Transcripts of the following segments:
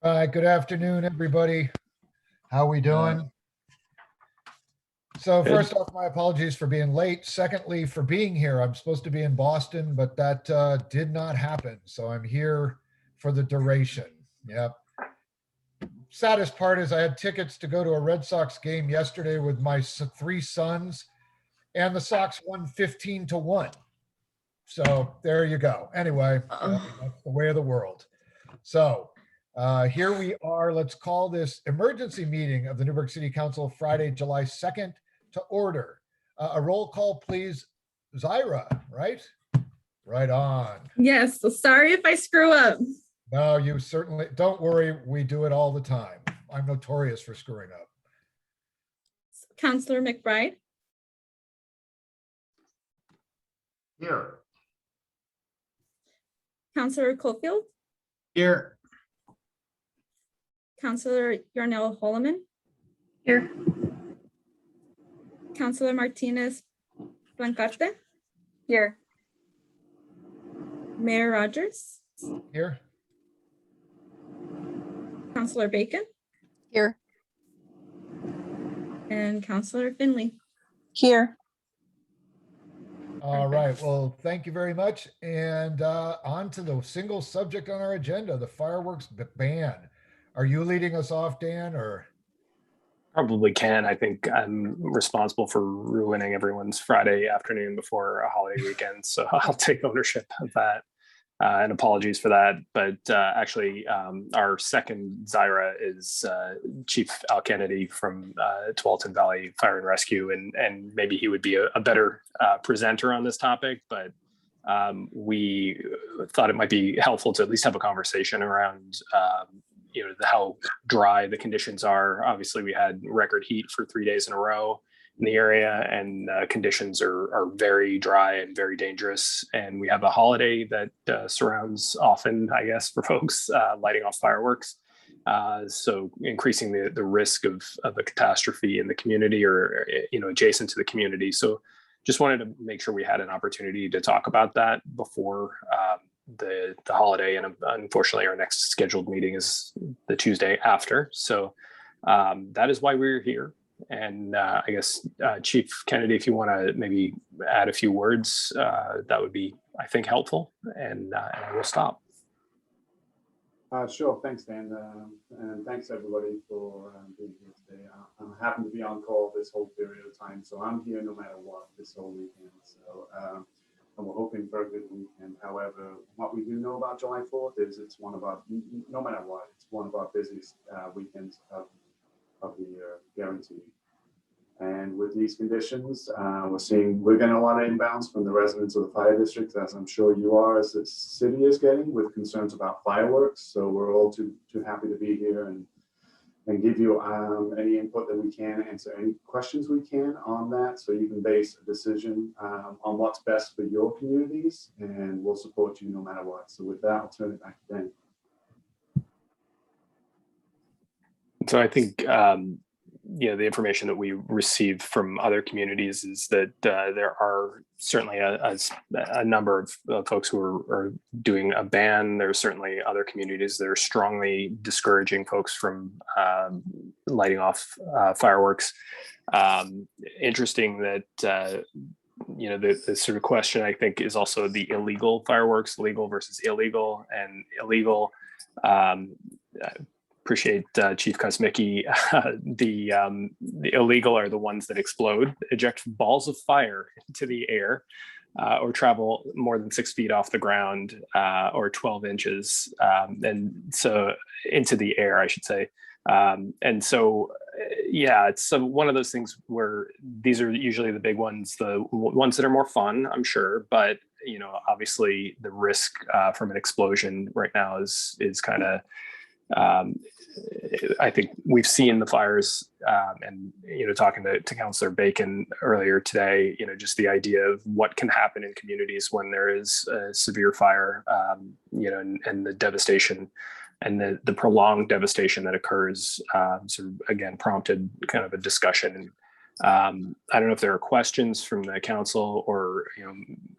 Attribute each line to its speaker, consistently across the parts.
Speaker 1: Good afternoon, everybody. How we doing? So
Speaker 2: Good.
Speaker 1: first off, my apologies for being late. Secondly, for being here. I'm supposed to be in Boston, but that did not happen. So I'm here for the duration. Yep. Saddest part is I had tickets to go to a Red Sox game yesterday with my three sons, and the Sox won 15-1. So there you go. Anyway, that's the way of the world. So here we are. Let's call this emergency meeting of the Newberg City Council Friday, July 2nd to order. A roll call, please. Zyra, right? Right on.
Speaker 3: Yes, so sorry if I screw up.
Speaker 1: No, you certainly, don't worry. We do it all the time. I'm notorious for screwing up.
Speaker 3: Councillor McBride,
Speaker 4: Here.
Speaker 3: Councillor Cofield,
Speaker 4: Here.
Speaker 3: Councillor Yarnell Holloman,
Speaker 5: Here.
Speaker 3: Councillor Martinez Blancarte,
Speaker 5: Here.
Speaker 3: Mayor Rogers,
Speaker 1: Here.
Speaker 3: Councillor Bacon,
Speaker 5: Here.
Speaker 3: and Councillor Finley.
Speaker 5: Here.
Speaker 1: All right. Well, thank you very much. And on to the single subject on our agenda, the fireworks ban. Are you leading us off, Dan, or?
Speaker 2: Probably can. I think I'm responsible for ruining everyone's Friday afternoon before a holiday weekend. So I'll take ownership of that. And apologies for that. But actually, our second Zyra is Chief Al Kennedy from Tualatin Valley Fire and Rescue. And maybe he would be a better presenter on this topic. But we thought it might be helpful to at least have a conversation around how dry the conditions are. Obviously, we had record heat for 3 days in a row in the area, and conditions are very dry and very dangerous. And we have a holiday that surrounds often, I guess, for folks lighting off fireworks. So increasing the risk of a catastrophe in the community or, adjacent to the community. So just wanted to make sure we had an opportunity to talk about that before the holiday. And unfortunately, our next scheduled meeting is the Tuesday after. So that is why we're here. And I guess, Chief Kennedy, if you want to maybe add a few words, that would be, I think, helpful. And I will stop.
Speaker 4: Sure. Thanks, Dan. And thanks, everybody, for being here today. I happen to be on call this whole period of time, so I'm here no matter what this whole weekend. So, and we're hoping for a good weekend. However, what we do know about July 4th is it's one of our, no matter what, it's one of our busiest weekends of the year, guaranteed. And with these conditions, we're getting a lot of inbounds from the residents of the fire districts, as I'm sure you are, as the city is getting, with concerns about fireworks. So we're all too happy to be here and give you any input that we can, answer any questions we can on that, so you can base a decision on what's best for your communities, and we'll support you no matter what. So with that, I'll turn it back to Dan.
Speaker 2: So I think, the information that we received from other communities is that there are certainly a number of folks who are doing a ban. There are certainly other communities that are strongly discouraging folks from lighting off fireworks. Interesting that, the sort of question, I think, is also the illegal fireworks, legal versus illegal, and illegal. Appreciate Chief Kosmicki. The illegal are the ones that explode, eject balls of fire into the air, or travel more than 6 feet off the ground, or 12 inches, and so into the air, I should say. And so, it's one of those things where these are usually the big ones, the ones that are more fun, I'm sure, but obviously the risk from an explosion right now is kind of. I think we've seen the fires, and talking to Councillor Bacon earlier today, just the idea of what can happen in communities when there is a severe fire, and the devastation and the prolonged devastation that occurs, sort of again prompted kind of a discussion. I don't know if there are questions from the council, or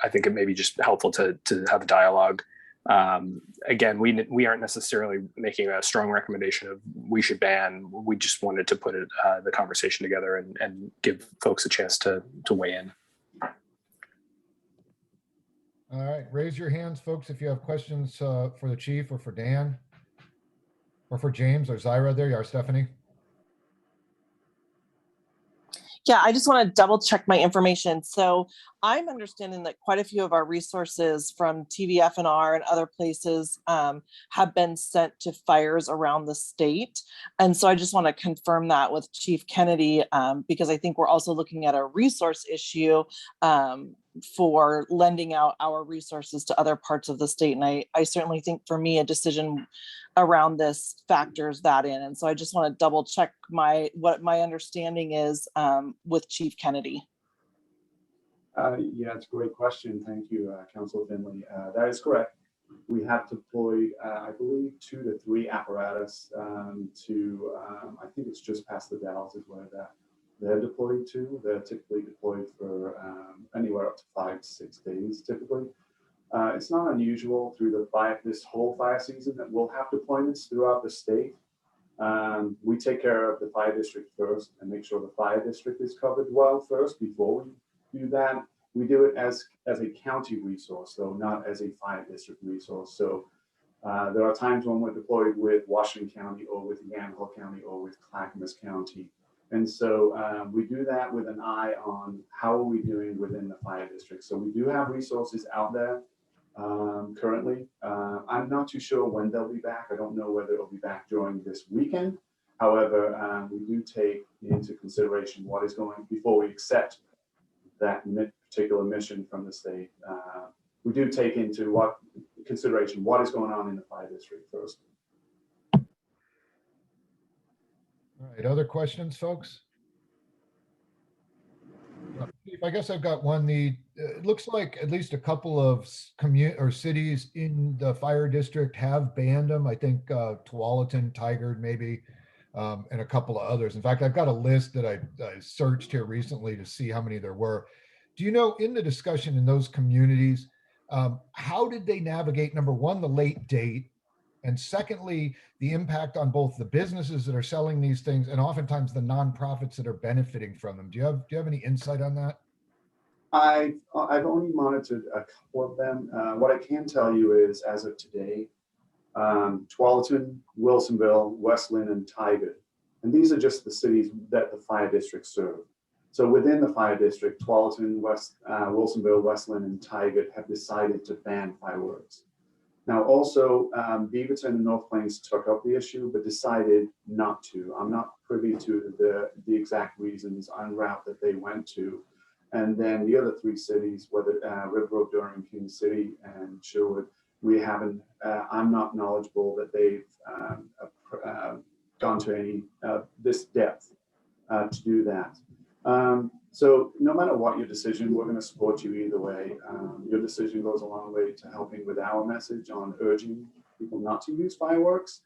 Speaker 2: I think it may be just helpful to have a dialogue Again, we aren't necessarily making a strong recommendation of we should ban. We just wanted to put the conversation together and give folks a chance to weigh in.
Speaker 1: All right, raise your hands, folks, if you have questions for the chief or for Dan or for James or Zyra. There you are, Stephanie.
Speaker 6: Yeah, I just want to double check my information. So I'm understanding that quite a few of our resources from TVFNR and other places have been sent to fires around the state. And so I just want to confirm that with Chief Kennedy, because I think we're also looking at a resource issue for lending out our resources to other parts of the state. And I certainly think for me, a decision around this factors that in. And so I just want to double check what my understanding is with Chief Kennedy.
Speaker 4: Yeah, it's a great question. Thank you, Councilor Finley. That is correct. We have deployed, I believe, 2 to 3 apparatus to, I think it's just past the Dalles is where they're deployed to. They're typically deployed for anywhere up to 5 to 6 days, typically. It's not unusual through this whole fire season that we'll have deployments throughout the state. We take care of the fire district first and make sure the fire district is covered well first before we do that. We do it as a county resource, though, not as a fire district resource. So there are times when we're deployed with Washington County or with Yamhill County or with Clackamas County. And so we do that with an eye on how are we doing within the fire district. So we do have resources out there currently. I'm not too sure when they'll be back. I don't know whether it'll be back during this weekend. However, we do take into consideration what is going before we accept that particular mission from the state. We do take into consideration what is going on in the fire district first.
Speaker 1: All right, other questions, folks? Chief, I guess I've got one. It looks like at least a couple of cities in the fire district have banned them. I think Tualatin, Tigard, maybe, and a couple of others. In fact, I've got a list that I searched here recently to see how many there were. Do you know, in the discussion in those communities, how did they navigate, number one, the late date, and secondly, the impact on both the businesses that are selling these things and oftentimes the nonprofits that are benefiting from them? Do you have any insight on that?
Speaker 4: I've only monitored a couple of them. What I can tell you is, as of today, Tualatin, Wilsonville, West Lynn, and Tigard, and these are just the cities that the fire district serve. So within the fire district, Tualatin, Wilsonville, West Lynn, and Tigard have decided to ban fireworks. Now, also, Beaverton and North Plains took up the issue, but decided not to. I'm not privy to the exact reasons en route that they went to. And then the other 3 cities, whether River Road, Durham, King City, and Sherwood, we haven't. I'm not knowledgeable that they've gone to any this depth to do that. So no matter what your decision, we're going to support you either way. Your decision goes a long way to helping with our message on urging people not to use fireworks.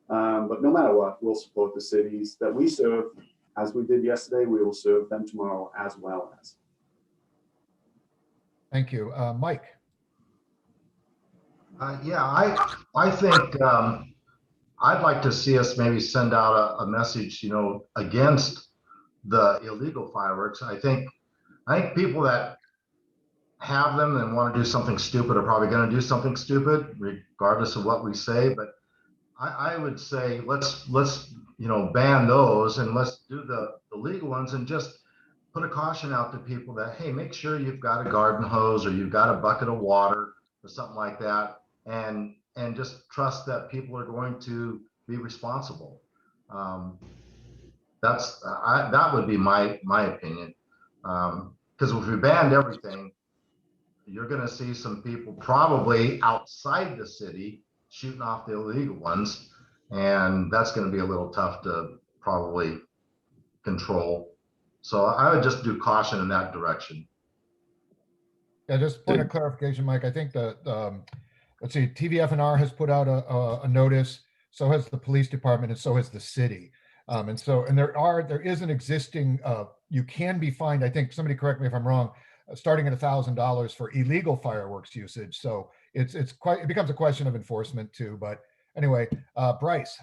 Speaker 4: But no matter what, we'll support the cities that we serve. As we did yesterday, we will serve them tomorrow as well as.
Speaker 1: Thank you. Mike.
Speaker 7: Yeah, I think I'd like to see us maybe send out a message, against the illegal fireworks. I think people that have them and want to do something stupid are probably going to do something stupid, regardless of what we say. But I would say let's ban those and let's do the legal ones and just put a caution out to people that, hey, make sure you've got a garden hose or you've got a bucket of water or something like that, and just trust that people are going to be responsible. That would be my opinion. Because if we banned everything, you're going to see some people probably outside the city shooting off the illegal ones, and that's going to be a little tough to probably control. So I would just do caution in that direction.
Speaker 1: Yeah, just point of clarification, Mike. I think that let's see, TVFNR has put out a notice. So has the police department, and so has the city. And there is an existing. You can be fined. I think somebody correct me if I'm wrong. Starting at $1,000 for illegal fireworks usage. So it becomes a question of enforcement too. But anyway, Bryce.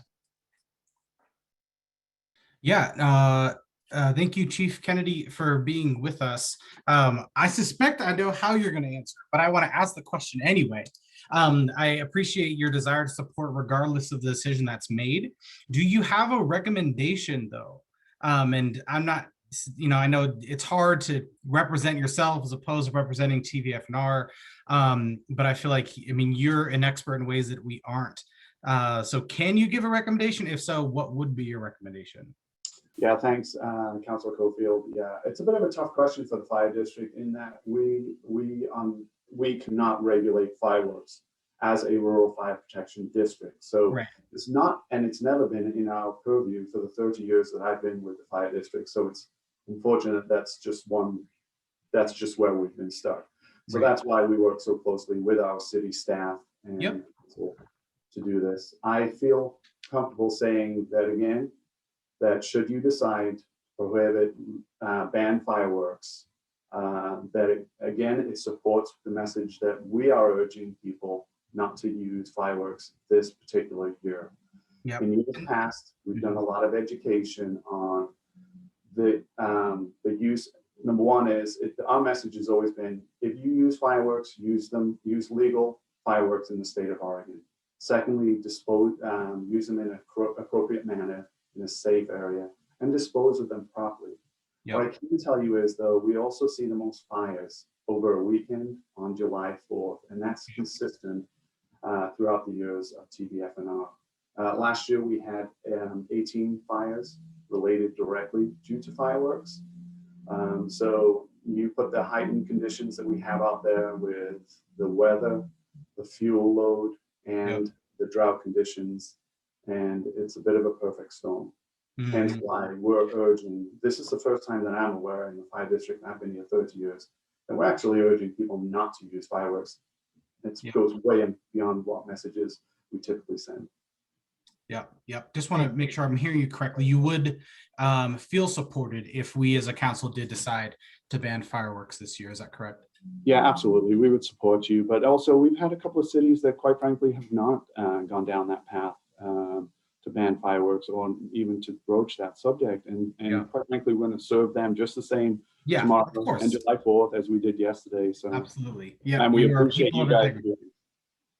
Speaker 8: Yeah, thank you, Chief Kennedy, for being with us. I suspect I know how you're going to answer, but I want to ask the question anyway. I appreciate your desire to support regardless of the decision that's made. Do you have a recommendation though? And I'm not, I know it's hard to represent yourself as opposed to representing TVFNR, but I feel like, you're an expert in ways that we aren't. So can you give a recommendation? If so, what would be your recommendation?
Speaker 4: Yeah, thanks, Councilor Cofield. Yeah, it's a bit of a tough question for the fire district in that we cannot regulate fireworks as a rural fire protection district. So
Speaker 8: right.
Speaker 4: It's not, and it's never been in our purview for the 30 years that I've been with the fire district. So it's unfortunate that's just where we've been stuck. So
Speaker 8: right.
Speaker 4: That's why we work so closely with our city staff and
Speaker 8: yep.
Speaker 4: to do this. I feel comfortable saying that again, that should you decide to prohibit, ban fireworks, that it supports the message that we are urging people not to use fireworks this particular year.
Speaker 8: Yep.
Speaker 4: In years past, we've done a lot of education on the use. Number one is our message has always been, if you use fireworks, use legal fireworks in the state of Oregon. Secondly, use them in an appropriate manner in a safe area and dispose of them properly.
Speaker 8: Yep.
Speaker 4: What I can tell you is, though, we also see the most fires over a weekend on July 4th, and that's consistent throughout the years of TVFNR. Last year, we had 18 fires related directly due to fireworks. So you put the heightened conditions that we have out there with the weather, the fuel load, and the drought conditions, and it's a bit of a perfect storm. Hence why we're urging, this is the first time that I'm aware in the fire district, I've been here 30 years, and we're actually urging people not to use fireworks. It goes way beyond what messages we typically send.
Speaker 8: Yep. Just want to make sure I'm hearing you correctly. You would feel supported if we as a council did decide to ban fireworks this year. Is that correct?
Speaker 4: Yeah, absolutely. We would support you. But also we've had a couple of cities that quite frankly have not gone down that path to ban fireworks or even to broach that subject. And quite frankly, we're going to serve them just the same tomorrow and July 4th as we did yesterday. So
Speaker 8: absolutely. Yeah.
Speaker 4: And we appreciate you guys.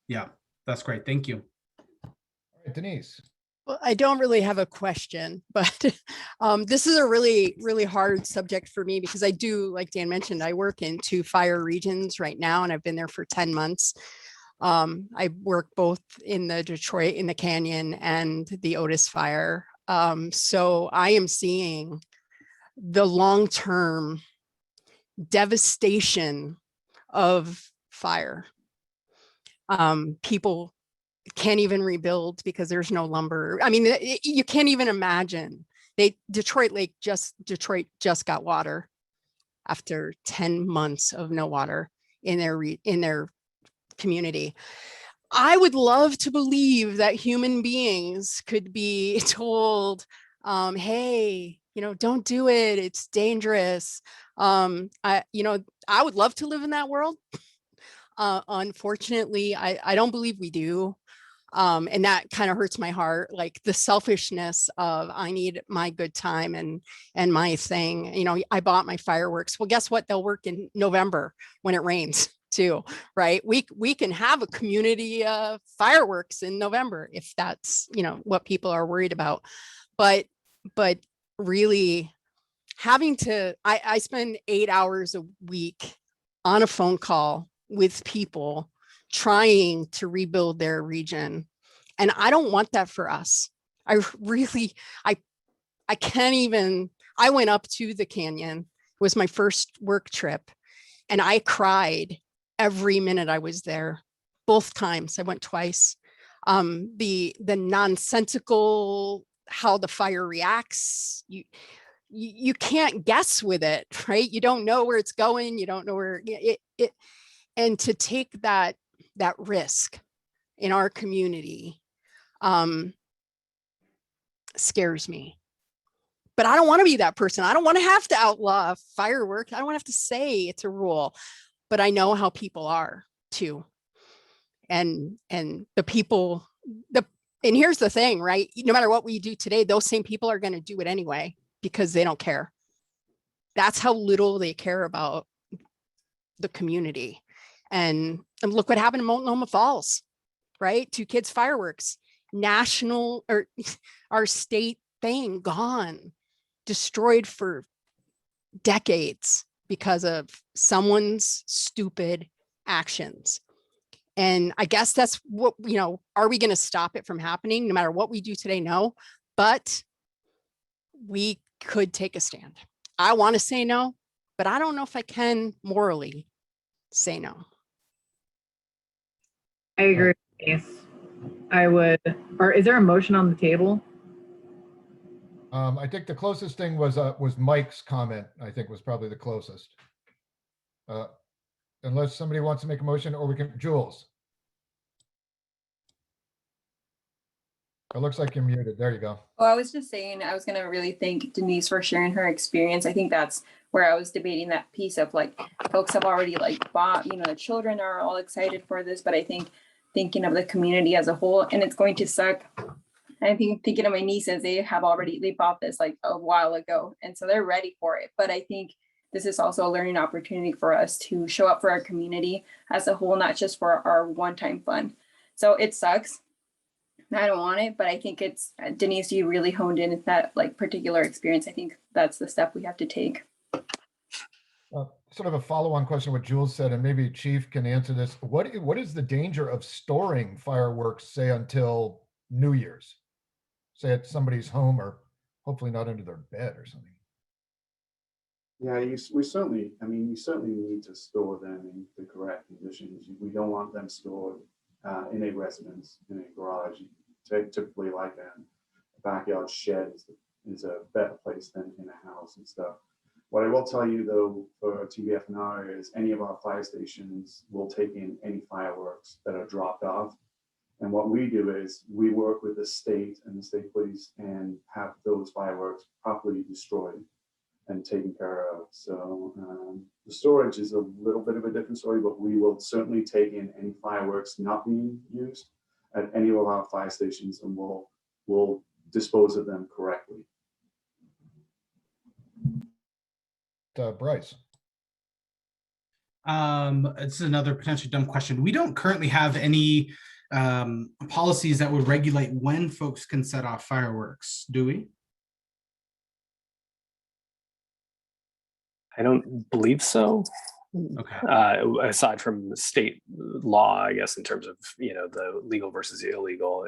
Speaker 8: Yeah, that's great. Thank you.
Speaker 1: Denise.
Speaker 5: Well, I don't really have a question, but this is a really, really hard subject for me because I do, like Dan mentioned, I work in 2 fire regions right now, and I've been there for 10 months. I work both in the Detroit, in the Canyon, and the Otis fire. So I am seeing the long-term devastation of fire. People can't even rebuild because there's no lumber. I mean, you can't even imagine. Detroit just got water after 10 months of no water in their community. I would love to believe that human beings could be told, hey, don't do it. It's dangerous. I would love to live in that world. Unfortunately, I don't believe we do. And that kind of hurts my heart, like the selfishness of I need my good time and my thing. I bought my fireworks. Well, guess what? They'll work in November when it rains too, right? We can have a community fireworks in November if that's what people are worried about. But really having to, I spend 8 hours a week on a phone call with people trying to rebuild their region. And I don't want that for us. I can't even, I went up to the canyon. It was my first work trip, and I cried every minute I was there. Both times, I went twice. The nonsensical, how the fire reacts, you can't guess with it, right? You don't know where it's going. You don't know where it and to take that risk in our community scares me. But I don't want to be that person. I don't want to have to outlaw fireworks. I don't want to have to say it's a rule, but I know how people are too. and the people, and here's the thing, right? No matter what we do today, those same people are going to do it anyway because they don't care. That's how little they care about the community. And look what happened in Multnomah Falls, right? 2 kids fireworks, national or our state thing gone, destroyed for decades because of someone's stupid actions. And I guess that's what, are we going to stop it from happening no matter what we do today? No, but we could take a stand. I want to say no, but I don't know if I can morally say no.
Speaker 9: I agree with Denise. I would, or is there a motion on the table?
Speaker 1: I think the closest thing was Mike's comment, I think was probably the closest. Unless somebody wants to make a motion, or we can, Jules. It looks like you're muted. There you go.
Speaker 10: Well, I was just saying, I was going to really thank Denise for sharing her experience. I think that's where I was debating that piece of like, folks have already like bought, the children are all excited for this, but I think thinking of the community as a whole, and it's going to suck. I think thinking of my nieces, they bought this like a while ago. And so they're ready for it. But I think this is also a learning opportunity for us to show up for our community as a whole, not just for our one-time fun. So it sucks. I don't want it, but I think it's, Denise, you really honed in at that like particular experience. I think that's the step we have to take.
Speaker 1: Sort of a follow-on question what Jules said, and maybe Chief can answer this. What is the danger of storing fireworks, say, until New Year's? Say at somebody's home, or hopefully not under their bed or something.
Speaker 4: Yeah, you certainly need to store them in the correct conditions. We don't want them stored in a residence, in a garage. Typically like a backyard shed is a better place than in a house and stuff. What I will tell you though, for TVFNR is any of our fire stations will take in any fireworks that are dropped off. And what we do is we work with the state and the state police and have those fireworks properly destroyed and taken care of. So the storage is a little bit of a different story, but we will certainly take in any fireworks not being used at any of our fire stations, and we'll dispose of them correctly.
Speaker 1: Bryce.
Speaker 8: It's another potentially dumb question. We don't currently have any policies that would regulate when folks can set off fireworks, do we?
Speaker 2: I don't believe so.
Speaker 8: Okay.
Speaker 2: Aside from state law, I guess, in terms of, the legal versus illegal,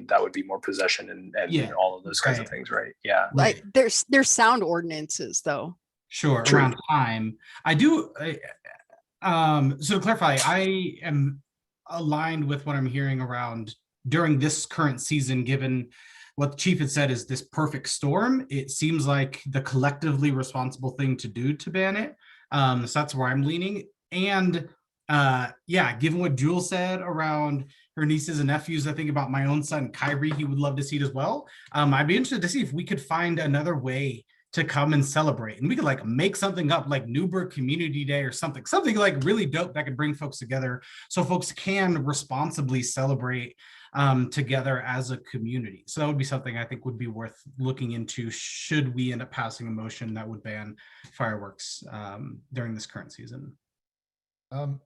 Speaker 2: that would be more possession and
Speaker 8: Yeah,
Speaker 2: all of those kinds of things, right? Yeah.
Speaker 5: Like there's sound ordinances though.
Speaker 8: Sure.
Speaker 2: True.
Speaker 8: Around time. I do. So to clarify, I am aligned with what I'm hearing around during this current season, given what the chief had said is this perfect storm. It seems like the collectively responsible thing to do to ban it. So that's where I'm leaning. And yeah, given what Jules said around her nieces and nephews, I think about my own son, Kyrie, he would love to see it as well. I'd be interested to see if we could find another way to come and celebrate. And we could like make something up like Newberg Community Day or something like really dope that could bring folks together so folks can responsibly celebrate together as a community. So that would be something I think would be worth looking into should we end up passing a motion that would ban fireworks during this current season.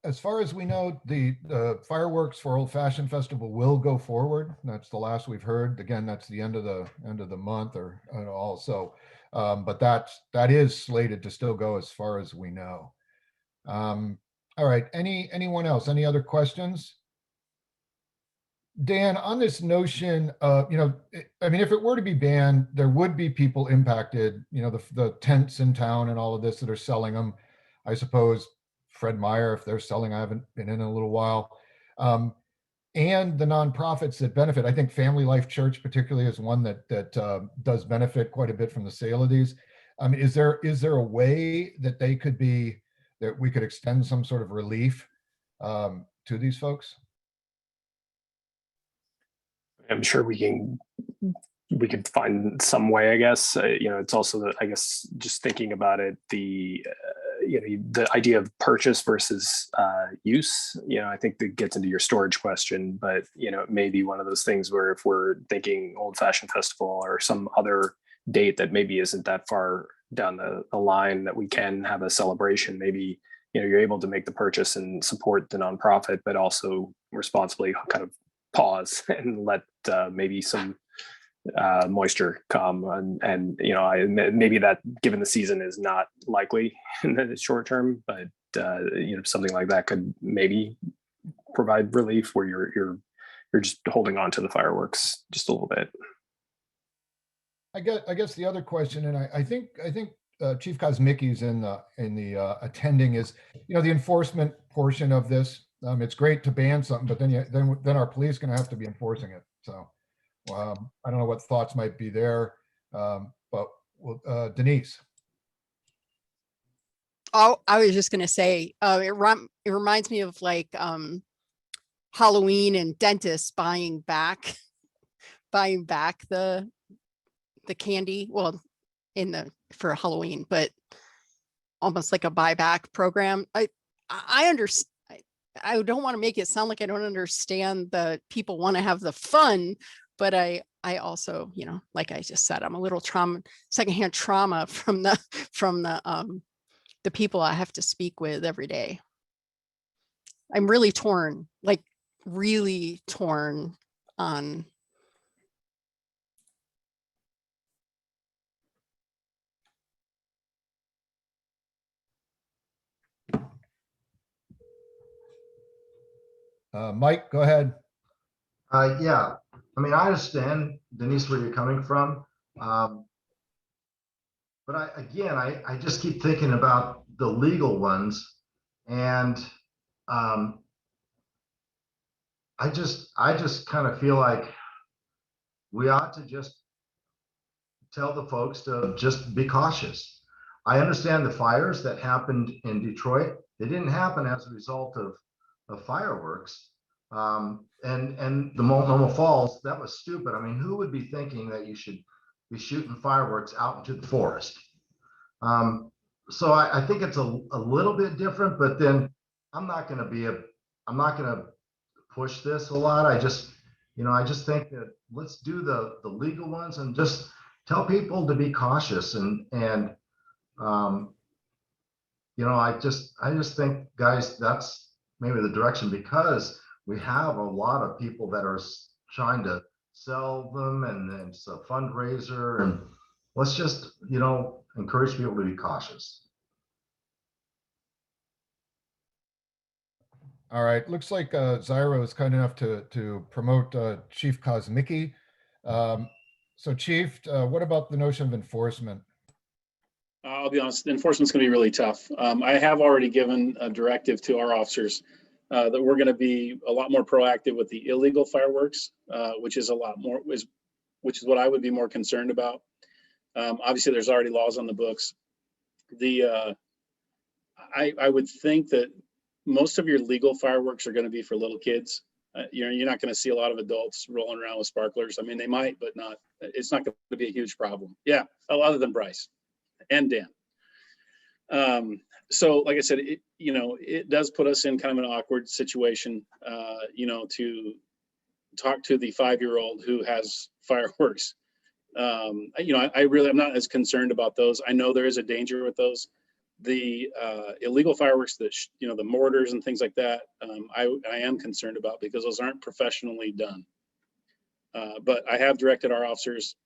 Speaker 1: As far as we know, the fireworks for Old Fashioned Festival will go forward. That's the last we've heard. Again, that's the end of the month or all. So, but that is slated to still go as far as we know. All right. Anyone else? Any other questions? Dan, on this notion of, I mean, if it were to be banned, there would be people impacted, the tents in town and all of this that are selling them. I suppose Fred Meyer, if they're selling, I haven't been in a little while. And the nonprofits that benefit. I think Family Life Church particularly is one that does benefit quite a bit from the sale of these. I mean, is there a way that that we could extend some sort of relief to these folks?
Speaker 2: I'm sure we could find some way, I guess. It's also I guess just thinking about it, the idea of purchase versus use, I think that gets into your storage question, but, it may be one of those things where if we're thinking Old Fashioned Festival or some other date that maybe isn't that far down the line that we can have a celebration, maybe, you're able to make the purchase and support the nonprofit, but also responsibly kind of pause and let maybe some moisture come, and maybe that, given the season, is not likely in the short term, but something like that could maybe provide relief where you're just holding on to the fireworks just a little bit.
Speaker 1: I guess the other question, and I think Chief Kosmicki's in the attending, is the enforcement portion of this. It's great to ban something, but then our police going to have to be enforcing it. So I don't know what thoughts might be there, but Denise.
Speaker 5: Oh, I was just going to say, it reminds me of like Halloween and dentists buying back the candy. Well, for Halloween, but almost like a buyback program. I understand. I don't want to make it sound like I don't understand the people want to have the fun, but I also, like I just said, I'm a little secondhand trauma from the people I have to speak with every day. I'm really torn, like really torn on.
Speaker 1: Mike, go ahead.
Speaker 7: Yeah, I mean, I understand, Denise, where you're coming from. But I just keep thinking about the legal ones, and I just kind of feel like we ought to just tell the folks to just be cautious. I understand the fires that happened in Detroit. They didn't happen as a result of fireworks. And the Multnomah Falls, that was stupid. I mean, who would be thinking that you should be shooting fireworks out into the forest? So I think it's a little bit different, but then I'm not going to push this a lot. I just think that let's do the legal ones and just tell people to be cautious, and I just think, guys, that's maybe the direction, because we have a lot of people that are trying to sell them, and it's a fundraiser, and let's just encourage people to be cautious.
Speaker 1: All right, looks like Zyro is kind enough to promote Chief Kosmicki. So Chief, what about the notion of enforcement?
Speaker 11: I'll be honest, enforcement's going to be really tough. I have already given a directive to our officers that we're going to be a lot more proactive with the illegal fireworks, which is what I would be more concerned about. Obviously, there's already laws on the books. I would think that most of your legal fireworks are going to be for little kids. You're not going to see a lot of adults rolling around with sparklers. I mean, they might, but not. It's not going to be a huge problem. Yeah, other than Bryce and Dan. So like I said, it does put us in kind of an awkward situation, to talk to the 5-year-old who has fireworks. I'm not as concerned about those. I know there is a danger with those. The illegal fireworks, that the mortars and things like that, I am concerned about, because those aren't professionally done. But I have directed our officers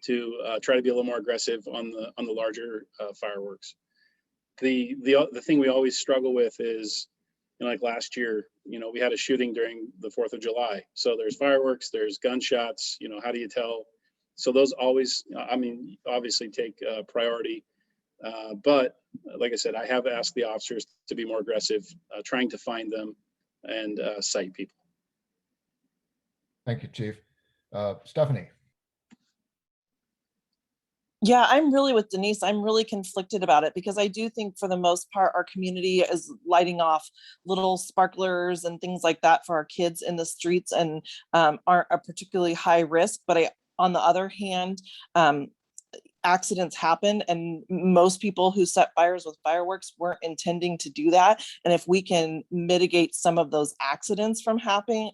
Speaker 11: to try to be a little more aggressive on the larger fireworks. The thing we always struggle with is, like last year, we had a shooting during the 4th of July. So there's fireworks, there's gunshots. How do you tell? So those always, obviously take priority. But like I said, I have asked the officers to be more aggressive, trying to find them and cite people.
Speaker 1: Thank you, Chief. Stephanie.
Speaker 6: Yeah, I'm really with Denise. I'm really conflicted about it, because I do think for the most part, our community is lighting off little sparklers and things like that for our kids in the streets, and aren't a particularly high risk. But on the other hand, accidents happen, and most people who set fires with fireworks weren't intending to do that. And if we can mitigate some of those accidents from happening,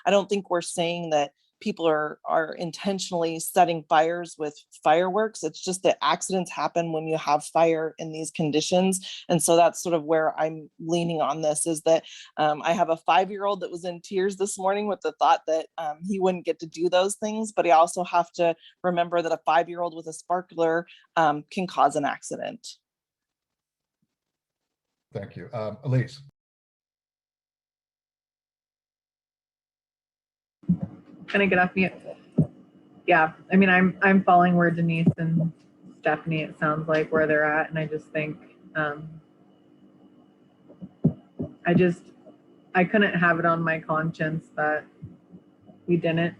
Speaker 6: I don't think we're saying that people are intentionally setting fires with fireworks. It's just that accidents happen when you have fire in these conditions. And so that's sort of where I'm leaning on this, is that I have a 5-year-old that was in tears this morning with the thought that he wouldn't get to do those things. But I also have to remember that a 5-year-old with a sparkler can cause an accident.
Speaker 1: Thank you. Elise.
Speaker 9: Can I get off mute? Yeah, I mean, I'm following where Denise and Stephanie, it sounds like, where they're at, and I just think I couldn't have it on my conscience that we didn't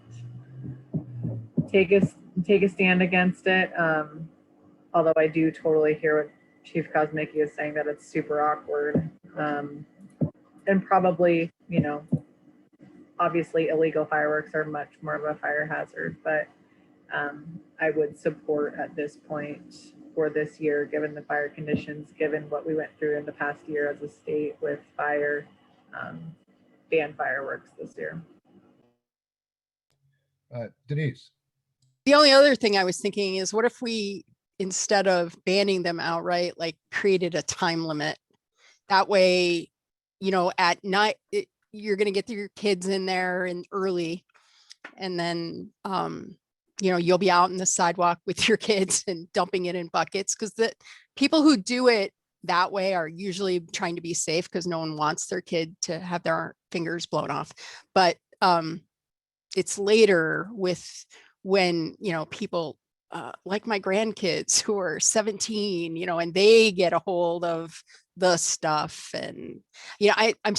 Speaker 9: take a stand against it. Although I do totally hear what Chief Kosmicki is saying, that it's super awkward, and probably, you know, obviously illegal fireworks are much more of a fire hazard, but I would support at this point for this year, given the fire conditions, given what we went through in the past year as a state with fire, ban fireworks this year.
Speaker 1: Denise.
Speaker 5: The only other thing I was thinking is, what if we, instead of banning them outright, like created a time limit? That way, you know, at night, you're going to get your kids in there and early, and then, you know, you'll be out in the sidewalk with your kids and dumping it in buckets, because the people who do it that way are usually trying to be safe, because no one wants their kid to have their fingers blown off. But it's later when, you know, people like my grandkids who are 17, you know, and they get a hold of the stuff. And, you know, I'm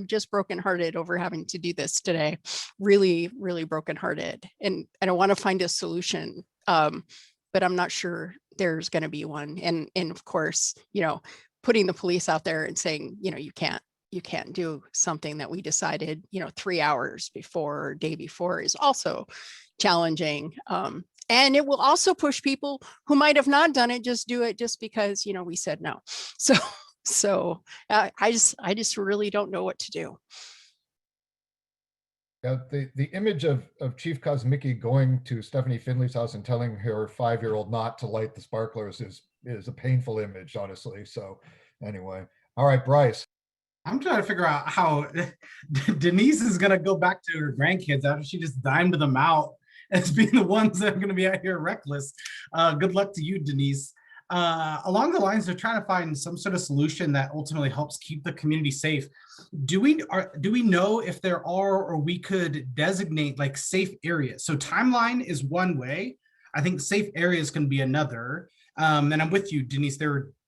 Speaker 5: just brokenhearted over having to do this today. Really, really brokenhearted. And I want to find a solution, but I'm not sure there's going to be one. And of course, you know, putting the police out there and saying, you know, you can't do something that we decided, you know, 3 hours before or day before is also challenging. And it will also push people who might have not done it, just do it just because, you know, we said no. So I just really don't know what to do.
Speaker 1: Yeah, the image of Chief Kosmicki going to Stephanie Finley's house and telling her 5-year-old not to light the sparklers is a painful image, honestly. So anyway, all right, Bryce.
Speaker 8: I'm trying to figure out how Denise is going to go back to her grandkids after she just dimed them out as being the ones that are going to be out here reckless. Good luck to you, Denise. Along the lines of trying to find some sort of solution that ultimately helps keep the community safe, do we know if there are, or we could designate like safe areas? So timeline is one way. I think safe areas can be another. And I'm with you, Denise.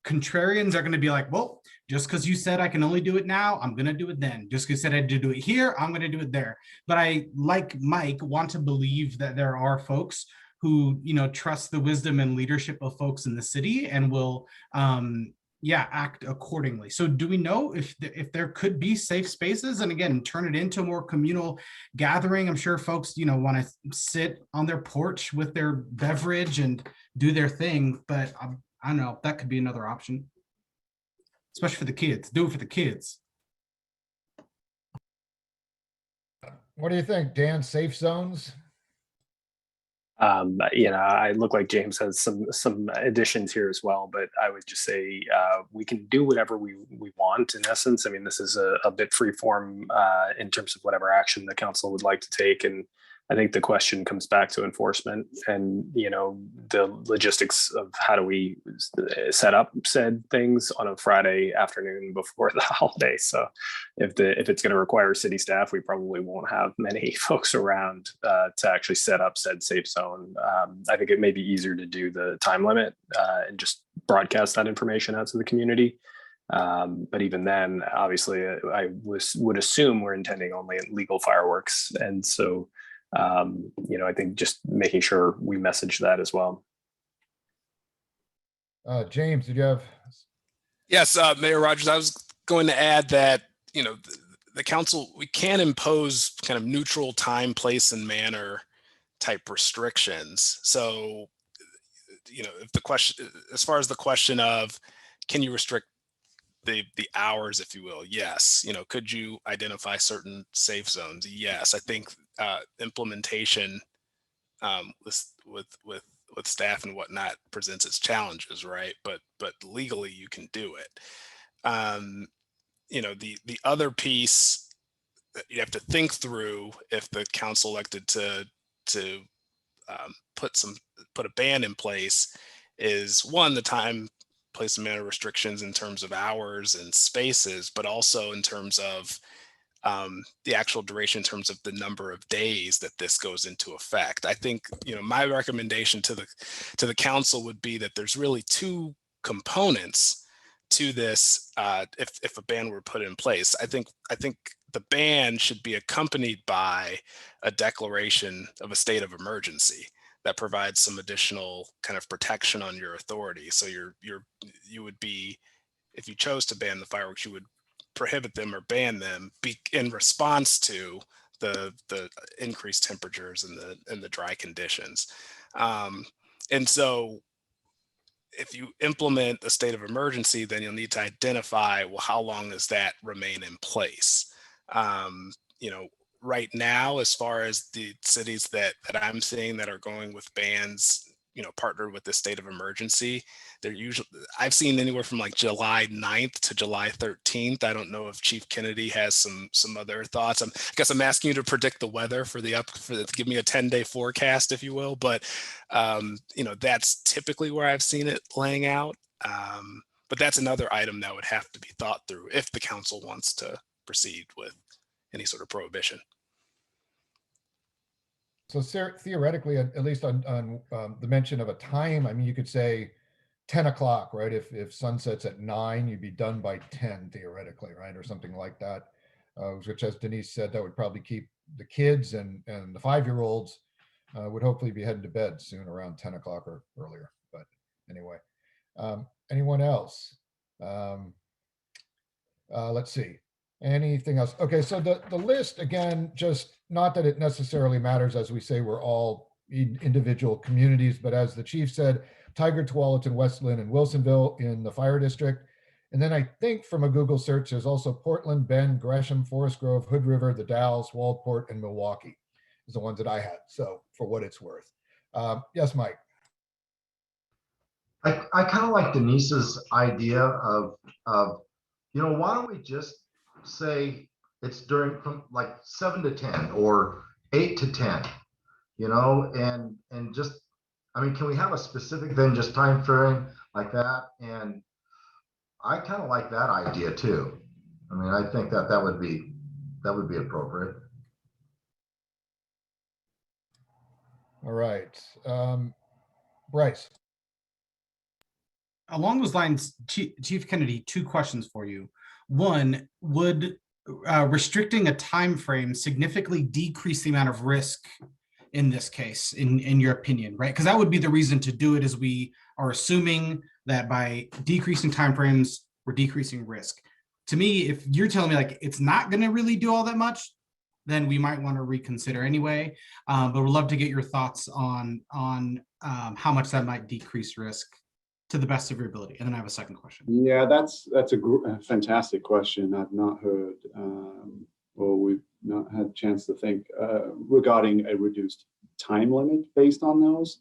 Speaker 8: Contrarians are going to be like, well, just because you said I can only do it now, I'm going to do it then. Just because you said I had to do it here, I'm going to do it there. But I, like Mike, want to believe that there are folks who, you know, trust the wisdom and leadership of folks in the city and will, act accordingly. So do we know if there could be safe spaces, and again, turn it into a more communal gathering? I'm sure folks, you know, want to sit on their porch with their beverage and do their thing, but I don't know, that could be another option, especially for the kids. Do it for the kids.
Speaker 1: What do you think, Dan? Safe zones?
Speaker 2: You know, I look like James has some additions here as well, but I would just say we can do whatever we want. In essence, I mean, this is a bit freeform in terms of whatever action the council would like to take, and I think the question comes back to enforcement and, you know, the logistics of how do we set up said things on a Friday afternoon before the holiday. So if it's going to require city staff, we probably won't have many folks around to actually set up said safe zone. I think it may be easier to do the time limit and just broadcast that information out to the community. But even then, obviously, I would assume we're intending only legal fireworks. And so, you know, I think just making sure we message that as well.
Speaker 1: James, did you have?
Speaker 12: Yes, Mayor Rogers, I was going to add that, you know, the council, we can impose kind of neutral time, place, and manner type restrictions. So, you know, if the question, as far as the question of, can you restrict the hours, if you will? Yes. You know, could you identify certain safe zones? Yes. I think implementation with staff and whatnot presents its challenges, right? But legally you can do it. You know, the other piece that you have to think through, if the council elected to put a ban in place, is one, the time, place, and manner restrictions in terms of hours and spaces, but also in terms of the actual duration, in terms of the number of days that this goes into effect. I think, you know, my recommendation to the council would be that there's really two components to this. If a ban were put in place, I think the ban should be accompanied by a declaration of a state of emergency that provides some additional kind of protection on your authority. So you would be, if you chose to ban the fireworks, you would prohibit them or ban them in response to the increased temperatures and the dry conditions. And so if you implement a state of emergency, then you'll need to identify, well, how long does that remain in place? You know, right now, as far as the cities that I'm seeing that are going with bans, you know, partnered with the state of emergency, they're usually, I've seen anywhere from like July 9th to July 13th. I don't know if Chief Kennedy has some other thoughts. I guess I'm asking you to predict the weather give me a 10-day forecast, if you will. But you know, that's typically where I've seen it laying out. But that's another item that would have to be thought through if the council wants to proceed with any sort of prohibition.
Speaker 1: So theoretically, at least on the mention of a time, I mean, you could say 10 o'clock, right? If sunsets at 9, you'd be done by 10 theoretically, right? Or something like that, which, as Denise said, that would probably keep the kids and the 5-year-olds would hopefully be heading to bed soon around 10 o'clock or earlier. But anyway, anyone else? Let's see. Anything else? Okay, so the list, again, just not that it necessarily matters, as we say, we're all individual communities, but as the chief said, Tiger, Tualatin, West Lynn, and Wilsonville in the fire district. And then I think from a Google search, there's also Portland, Bend, Gresham, Forest Grove, Hood River, the Dalles, Waldport, and Milwaukee is the ones that I had. So for what it's worth. Yes, Mike.
Speaker 7: I kind of like Denise's idea of, you know, why don't we just say it's from like 7 to 10 or 8 to 10, you know, and just, I mean, can we have a specific then just time frame like that? And I kind of like that idea too. I mean, I think that would be appropriate.
Speaker 1: All right. Bryce.
Speaker 8: Along those lines, Chief Kennedy, 2 questions for you. One, would restricting a time frame significantly decrease the amount of risk in this case, in your opinion, right? Because that would be the reason to do it, is we are assuming that by decreasing timeframes, we're decreasing risk. To me, if you're telling me like it's not going to really do all that much, then we might want to reconsider anyway. But we'd love to get your thoughts on how much that might decrease risk to the best of your ability. And then I have a second question.
Speaker 4: Yeah, that's a fantastic question. I've not heard, or we've not had a chance to think regarding a reduced time limit based on those.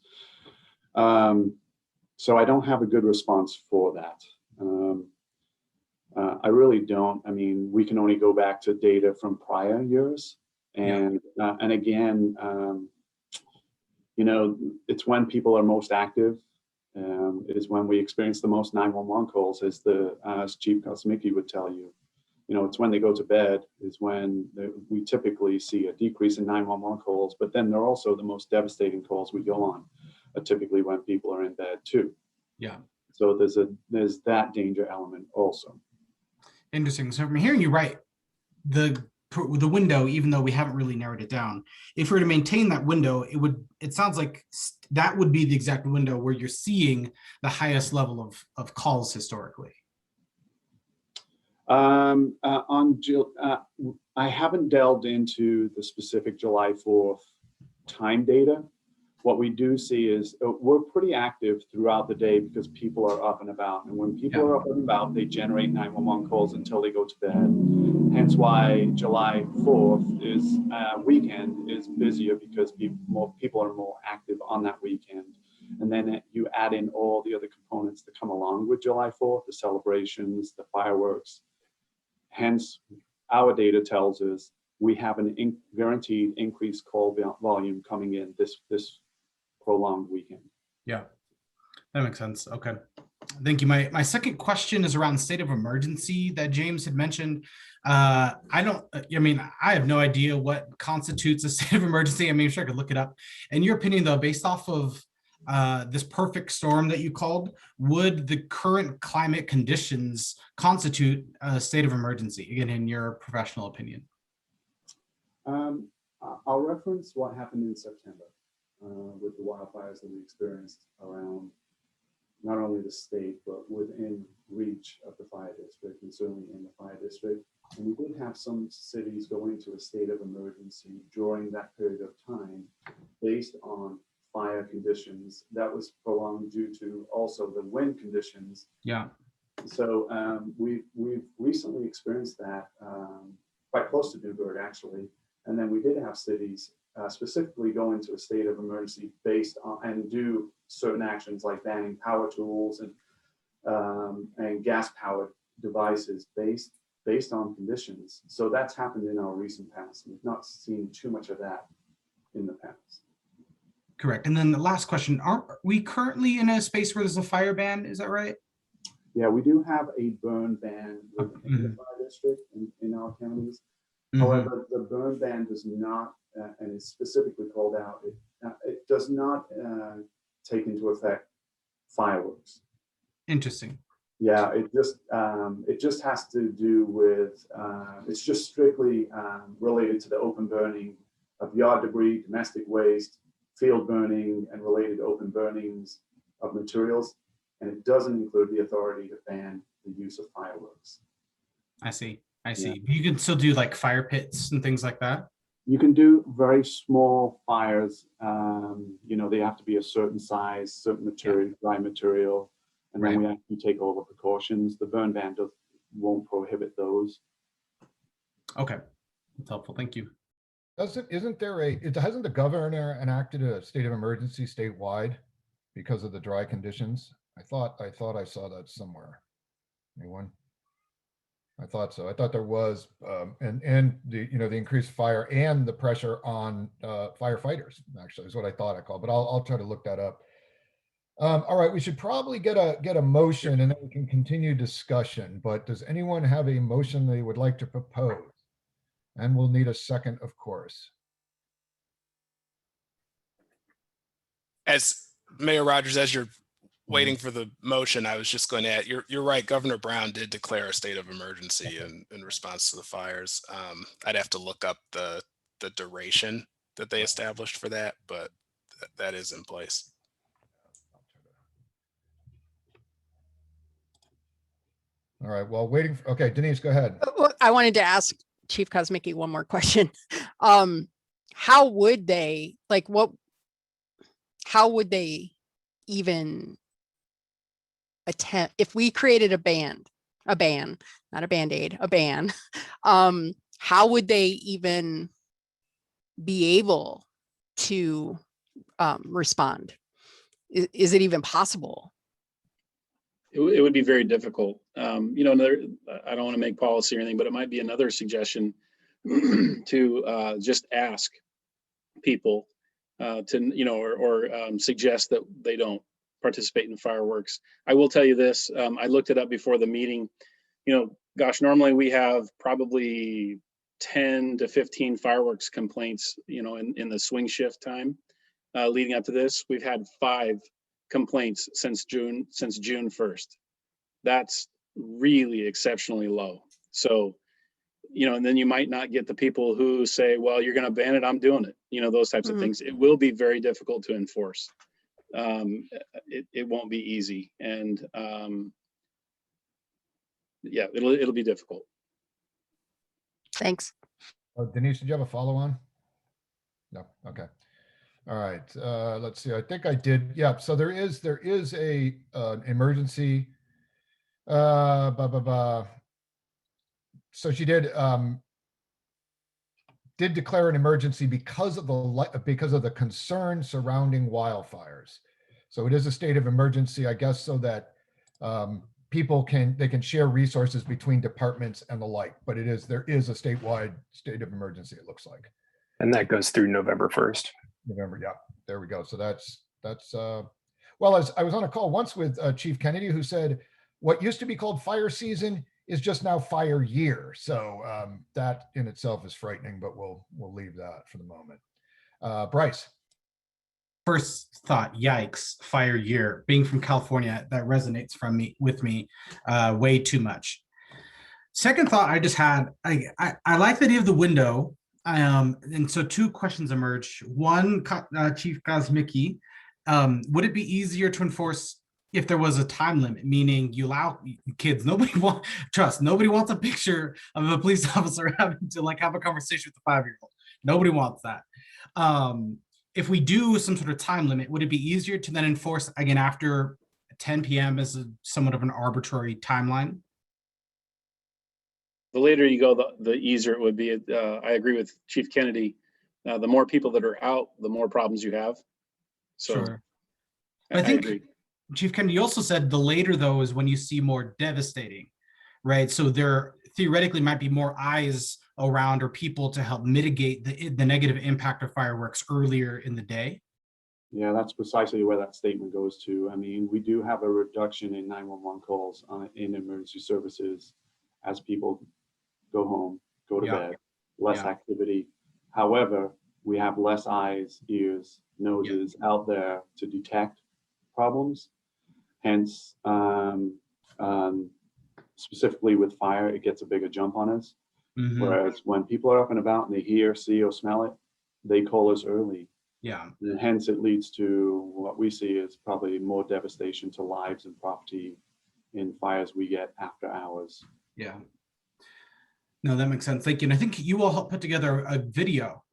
Speaker 4: So I don't have a good response for that. I really don't. I mean, we can only go back to data from prior years. And again, you know, it's when people are most active, is when we experience the most 911 calls, as Chief Kosmicki would tell you. You know, it's when they go to bed is when we typically see a decrease in 911 calls, but then they're also the most devastating calls we go on, typically when people are in bed too.
Speaker 8: Yeah.
Speaker 4: So there's that danger element also.
Speaker 8: Interesting. So if I'm hearing you right, the window, even though we haven't really narrowed it down, if we were to maintain that window, it sounds like that would be the exact window where you're seeing the highest level of calls historically.
Speaker 4: I haven't delved into the specific July 4th time data, what we do see is we're pretty active throughout the day because people are up and about. And when people are up and about, they generate 911 calls until they go to bed. Hence why July 4th is weekend is busier because people are more active on that weekend. And then you add in all the other components that come along with July 4th, the celebrations, the fireworks. Hence, our data tells us we have an guaranteed increased call volume coming in this prolonged weekend.
Speaker 8: Yeah, that makes sense. Okay. Thank you. My second question is around state of emergency that James had mentioned. I have no idea what constitutes a state of emergency. I mean, I'm sure I could look it up. In your opinion, though, based off of this perfect storm that you called, would the current climate conditions constitute a state of emergency, again, in your professional opinion?
Speaker 4: I'll reference what happened in September with the wildfires that we experienced around not only the state, but within reach of the fire district and certainly in the fire district. And we did have some cities go into a state of emergency during that period of time based on fire conditions that was prolonged due to also the wind conditions.
Speaker 8: Yeah.
Speaker 4: So we've recently experienced that quite close to Newberg, actually. And then we did have cities specifically go into a state of emergency based on and do certain actions like banning power tools and gas-powered devices based on conditions. So that's happened in our recent past. We've not seen too much of that in the past.
Speaker 8: Correct. And then the last question, aren't we currently in a space where there's a fire ban? Is that right?
Speaker 4: Yeah, we do have a burn ban within the fire district in our counties. However, the burn ban does not, and it's specifically called out, it does not take into effect fireworks.
Speaker 8: Interesting.
Speaker 4: Yeah, it just has to do with, it's just strictly related to the open burning of yard debris, domestic waste, field burning, and related open burnings of materials. And it doesn't include the authority to ban the use of fireworks.
Speaker 8: I see.
Speaker 4: Yeah.
Speaker 8: You can still do like fire pits and things like that?
Speaker 4: You can do very small fires. They have to be a certain size, certain material, dry material, and then we actually take all the precautions. The burn ban won't prohibit those.
Speaker 8: Okay, that's helpful. Thank you.
Speaker 1: Hasn't the governor enacted a state of emergency statewide because of the dry conditions? I thought I saw that somewhere. Anyone? I thought so. I thought there was, and the increased fire and the pressure on firefighters actually is what I thought I called, but I'll try to look that up. All right, we should probably get a motion and then we can continue discussion. But does anyone have a motion they would like to propose? And we'll need a second, of course.
Speaker 12: As Mayor Rogers, as you're waiting for the motion, I was just going to add, you're right. Governor Brown did declare a state of emergency in response to the fires. I'd have to look up the duration that they established for that, but that is in place.
Speaker 1: All right, well, waiting for, okay, Denise, go ahead.
Speaker 5: I wanted to ask Chief Kosmicki one more question. How would they, how would they even attempt, if we created a ban, not a Band-Aid, a ban, how would they even be able to respond? Is it even possible?
Speaker 11: It would be very difficult. I don't want to make policy or anything, but it might be another suggestion to just ask people to, suggest that they don't participate in fireworks. I will tell you this, I looked it up before the meeting. Gosh, normally we have probably 10 to 15 fireworks complaints, in the swing shift time leading up to this. We've had 5 complaints since June 1st. That's really exceptionally low. So, and then you might not get the people who say, well, you're going to ban it, I'm doing it. Those types of things. It will be very difficult to enforce. It won't be easy. And yeah, it'll be difficult.
Speaker 5: Thanks.
Speaker 1: Denise, did you have a follow on? No, okay. All right, let's see. I think I did. Yeah. So there is a emergency. Blah, blah, blah. So she did declare an emergency because of the concern surrounding wildfires. So it is a state of emergency, I guess, so that people can share resources between departments and the like. But there is a statewide state of emergency, it looks like.
Speaker 2: And that goes through November 1st.
Speaker 1: November, yeah, there we go. So that's well, as I was on a call once with Chief Kennedy, who said what used to be called fire season is just now fire year. So that in itself is frightening, but we'll leave that for the moment. Bryce.
Speaker 8: First thought, yikes, fire year. Being from California, that resonates with me way too much. Second thought I just had, I like the idea of the window. And so two questions emerge. One, Chief Kosmicki, would it be easier to enforce if there was a time limit, meaning you allow kids, nobody wants a picture of a police officer having to have a conversation with a 5-year-old. Nobody wants that. If we do some sort of time limit, would it be easier to then enforce again after 10 p.m. as somewhat of an arbitrary timeline?
Speaker 11: The later you go, the easier it would be. I agree with Chief Kennedy. The more people that are out, the more problems you have. So
Speaker 8: sure. I think
Speaker 11: agree.
Speaker 8: Chief Kennedy also said the later though is when you see more devastating, right? So there theoretically might be more eyes around or people to help mitigate the negative impact of fireworks earlier in the day.
Speaker 4: Yeah, that's precisely where that statement goes to. I mean, we do have a reduction in 911 calls in emergency services as people go home, go to bed, less activity. However, we have less eyes, ears, noses out there to detect problems. Hence, specifically with fire, it gets a bigger jump on us. Mm-hmm. Whereas when people are up and about and they hear, see, or smell it, they call us early.
Speaker 8: Yeah.
Speaker 4: And hence it leads to what we see is probably more devastation to lives and property in fires we get after hours.
Speaker 8: Yeah. No, that makes sense. Thank you. And I think you all helped put together a video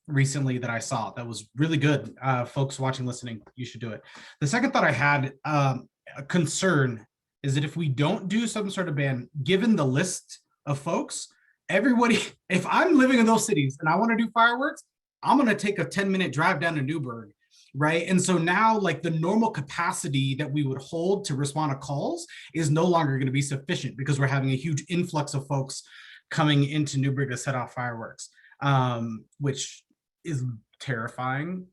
Speaker 8: recently that I saw that was really good. Folks watching, listening, you should do it. The second thought I had, a concern is that if we don't do some sort of ban, given the list of folks, everybody, if I'm living in those cities and I want to do fireworks, I'm going to take a 10-minute drive down to Newberg, right? And so now the normal capacity that we would hold to respond to calls is no longer going to be sufficient because we're having a huge influx of folks coming into Newberg to set off fireworks, which is terrifying.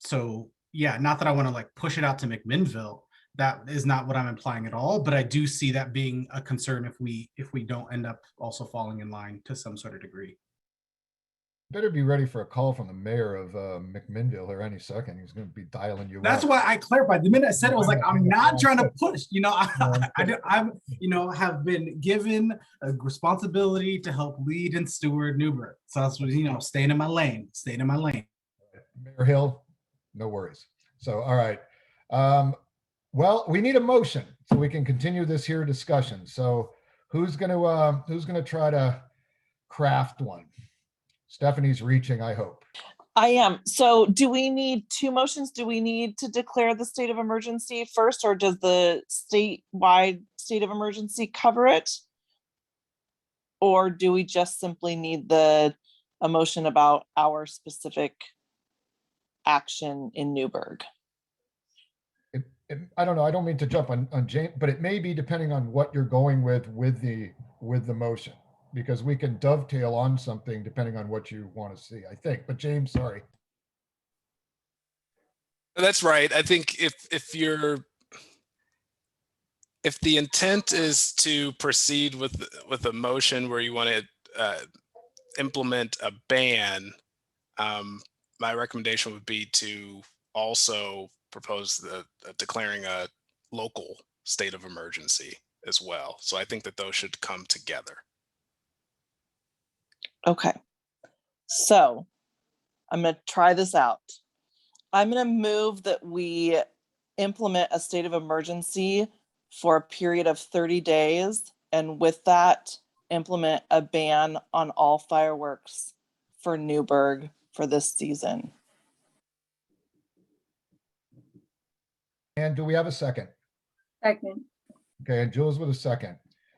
Speaker 8: So yeah, not that I want to push it out to McMinnville. That is not what I'm implying at all, but I do see that being a concern if we don't end up also falling in line to some sort of degree.
Speaker 1: Better be ready for a call from the mayor of McMinnville here any second. He's going to be dialing you.
Speaker 8: That's why I clarified. The minute I said it was I'm not trying to push. I'm have been given a responsibility to help lead and steward Newberg. So that's what staying in my lane.
Speaker 1: Mayor Hill, no worries. So all right. Well, we need a motion so we can continue this here discussion. So who's going to try to craft one? Stephanie's reaching, I hope.
Speaker 6: I am. So do we need two motions? Do we need to declare the state of emergency first, or does the statewide state of emergency cover it? Or do we just simply need a motion about our specific action in Newberg?
Speaker 1: I don't know. I don't mean to jump on James, but it may be depending on what you're going with the motion, because we can dovetail on something depending on what you want to see, I think. But James, sorry.
Speaker 12: That's right. I think if the intent is to proceed with a motion where you want to implement a ban, my recommendation would be to also propose declaring a local state of emergency as well. So I think that those should come together.
Speaker 6: Okay, so I'm going to try this out. I'm going to move that we implement a state of emergency for a period of 30 days. And with that, implement a ban on all fireworks for Newberg for this season.
Speaker 1: And do we have a second?
Speaker 10: Second.
Speaker 1: Okay, and Jules with a second.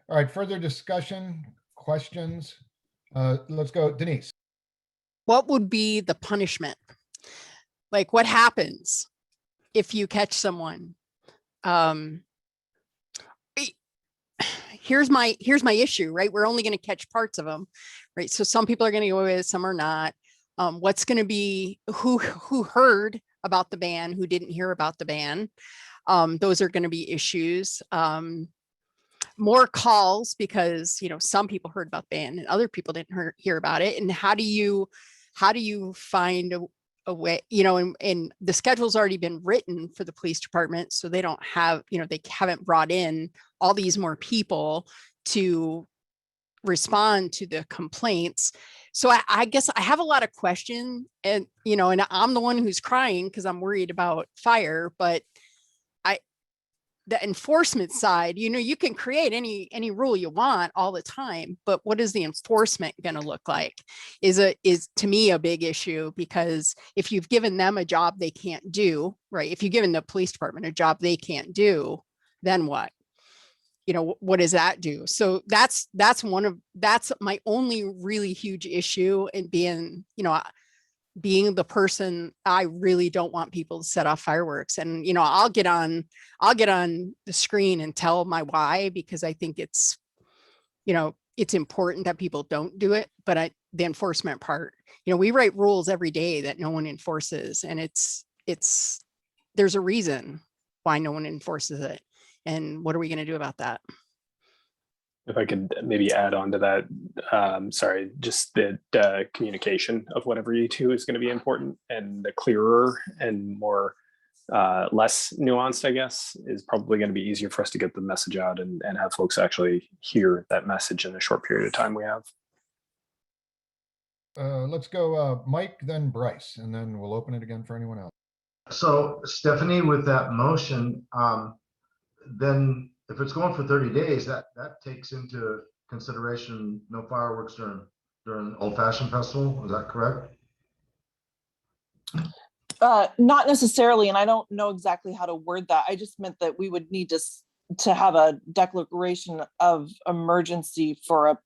Speaker 1: All right, further discussion, questions? Let's go, Denise.
Speaker 5: What would be the punishment? Like what happens if you catch someone? Here's my issue, right? We're only going to catch parts of them, right? So some people are going to go with, some are not. What's going to be who heard about the ban, who didn't hear about the ban? Those are going to be issues. More calls because, you know, some people heard about the ban and other people didn't hear about it. And how do you find a way, you know, and the schedule's already been written for the police department. So they don't have, you know, they haven't brought in all these more people to respond to the complaints. So I guess I have a lot of questions, and, you know, and I'm the one who's crying because I'm worried about fire, but the enforcement side, you know, you can create any rule you want all the time, but what is the enforcement going to look like is to me a big issue, because if you've given them a job they can't do, right? If you've given the police department a job they can't do, then what? You know, what does that do? So that's my only really huge issue in being, you know, being the person. I really don't want people to set off fireworks, and, you know, I'll get on the screen and tell my why, because I think it's, you know, it's important that people don't do it. But the enforcement part, you know, we write rules every day that no one enforces, and there's a reason why no one enforces it. And what are we going to do about that?
Speaker 2: If I could maybe add on to that, sorry, just the communication of whatever you do is going to be important, and the clearer and more less nuanced, I guess, is probably going to be easier for us to get the message out and have folks actually hear that message in a short period of time we have.
Speaker 1: Let's go Mike, then Bryce, and then we'll open it again for anyone else.
Speaker 7: So Stephanie, with that motion, then if it's going for 30 days, that takes into consideration no fireworks during Old Fashioned Festival. Is that correct?
Speaker 6: Not necessarily, and I don't know exactly how to word that. I just meant that we would need to have a declaration of emergency for a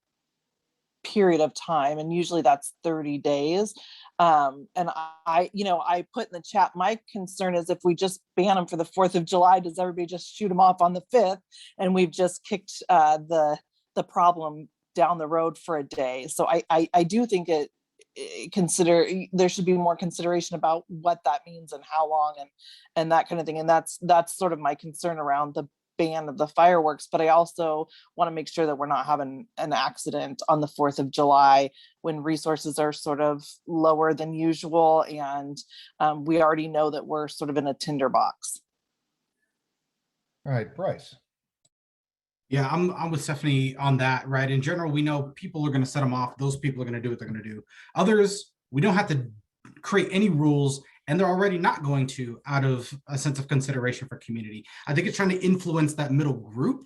Speaker 6: period of time, and usually that's 30 days. And I put in the chat, my concern is if we just ban them for the 4th of July, does everybody just shoot them off on the 5th? And we've just kicked the problem down the road for a day. So I do think there should be more consideration about what that means and how long and that kind of thing. And that's sort of my concern around the ban of the fireworks. But I also want to make sure that we're not having an accident on the 4th of July when resources are sort of lower than usual, and we already know that we're sort of in a tinderbox.
Speaker 1: All right, Bryce.
Speaker 8: Yeah, I'm with Stephanie on that, right? In general, we know people are going to set them off. Those people are going to do what they're going to do. Others, we don't have to create any rules, and they're already not going to, out of a sense of consideration for community. I think it's trying to influence that middle group.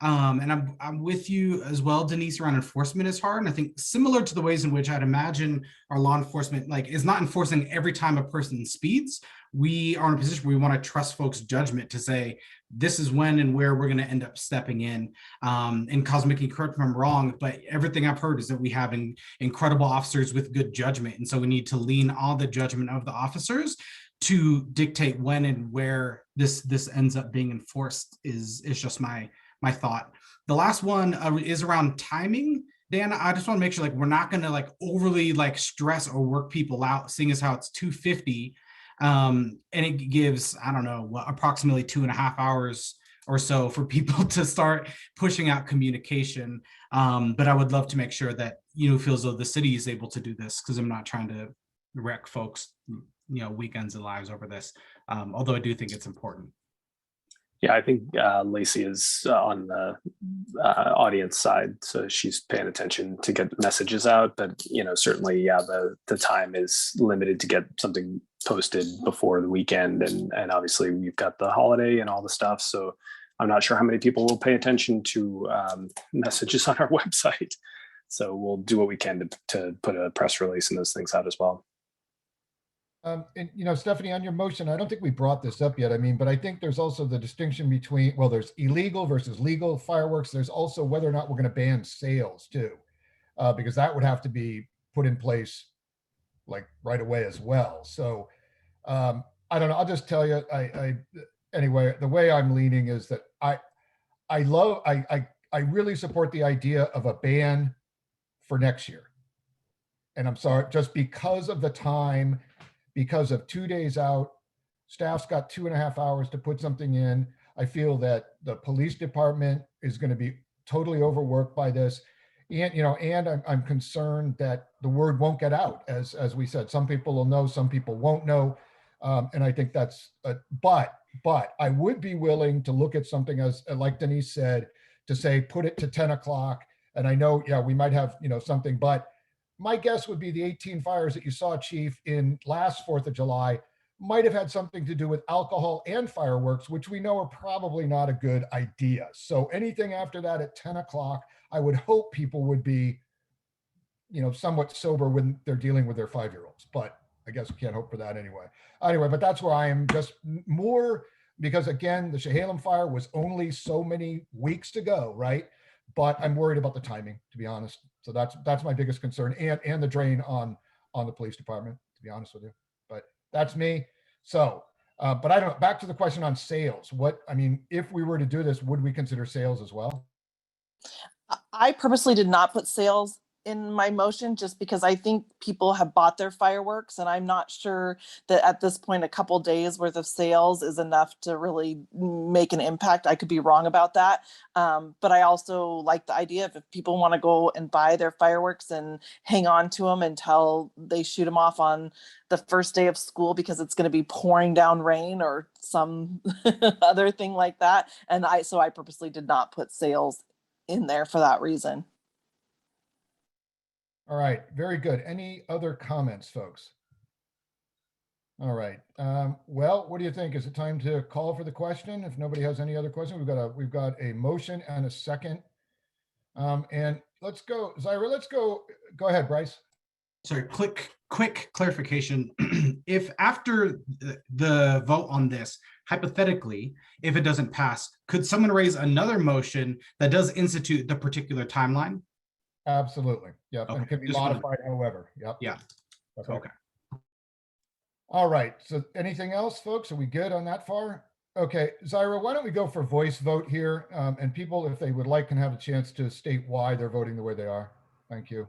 Speaker 8: And I'm with you as well, Denise, around enforcement is hard. And I think similar to the ways in which I'd imagine our law enforcement is not enforcing every time a person speeds. We are in a position where we want to trust folks' judgment to say, this is when and where we're going to end up stepping in. And Cosmic, correct if I'm wrong, but everything I've heard is that we have incredible officers with good judgment. And so we need to lean on the judgment of the officers to dictate when and where this ends up being enforced is just my thought. The last one is around timing. Dan, I just want to make sure we're not going to overly stress or work people out, seeing as how it's 2:50. And it gives, I don't know, approximately 2.5 hours or so for people to start pushing out communication. But I would love to make sure that, feel as though the city is able to do this, because I'm not trying to wreck folks, weekends and lives over this. Although I do think it's important.
Speaker 2: Yeah, I think Lacey is on the audience side, so she's paying attention to get messages out. But certainly, yeah, the time is limited to get something posted before the weekend, and obviously we've got the holiday and all the stuff. So I'm not sure how many people will pay attention to messages on our website. So we'll do what we can to put a press release and those things out as well.
Speaker 1: And Stephanie, on your motion, I don't think we brought this up yet. I mean, but I think there's also the distinction between, well, there's illegal versus legal fireworks. There's also whether or not we're going to ban sales too, because that would have to be put in place like right away as well. So I don't know. I'll just tell you, anyway, the way I'm leaning is that I really support the idea of a ban for next year. And I'm sorry, just because of the time, because of 2 days out, staff's got 2.5 hours to put something in. I feel that the police department is going to be totally overworked by this. And I'm concerned that the word won't get out. As we said, some people will know, some people won't know. And I think that's, but I would be willing to look at something as, like Denise said, to say, put it to 10 o'clock. And I know, yeah, we might have, something, but my guess would be the 18 fires that you saw, Chief, in last 4th of July might have had something to do with alcohol and fireworks, which we know are probably not a good idea. So anything after that at 10 o'clock, I would hope people would be, somewhat sober when they're dealing with their 5-year-olds. But I guess we can't hope for that anyway. But that's where I am, just more because, again, the Chehalem fire was only so many weeks to go, right? But I'm worried about the timing, to be honest. So that's my biggest concern, and the drain on the police department, to be honest with you. But that's me. So, but I don't. Back to the question on sales. If we were to do this, would we consider sales as well?
Speaker 6: I purposely did not put sales in my motion just because I think people have bought their fireworks, and I'm not sure that at this point a couple days worth of sales is enough to really make an impact. I could be wrong about that. But I also like the idea of if people want to go and buy their fireworks and hang on to them until they shoot them off on the first day of school because it's going to be pouring down rain or some other thing like that. And I purposely did not put sales in there for that reason.
Speaker 1: All right, very good. Any other comments, folks? All right. Well, what do you think? Is it time to call for the question? If nobody has any other questions, we've got a motion and a second. And let's go, Zyra. Let's go. Go ahead, Bryce.
Speaker 8: Sorry, quick clarification. If after the vote on this, hypothetically, if it doesn't pass, could someone raise another motion that does institute the particular timeline?
Speaker 1: Absolutely. Yep.
Speaker 8: Okay.
Speaker 1: And can be
Speaker 8: Just
Speaker 1: modified however. Yep.
Speaker 8: Yeah. Okay.
Speaker 1: All right. So anything else, folks? Are we good on that far? Okay. Zyra, why don't we go for voice vote here? And people, if they would like, can have a chance to state why they're voting the way they are. Thank you.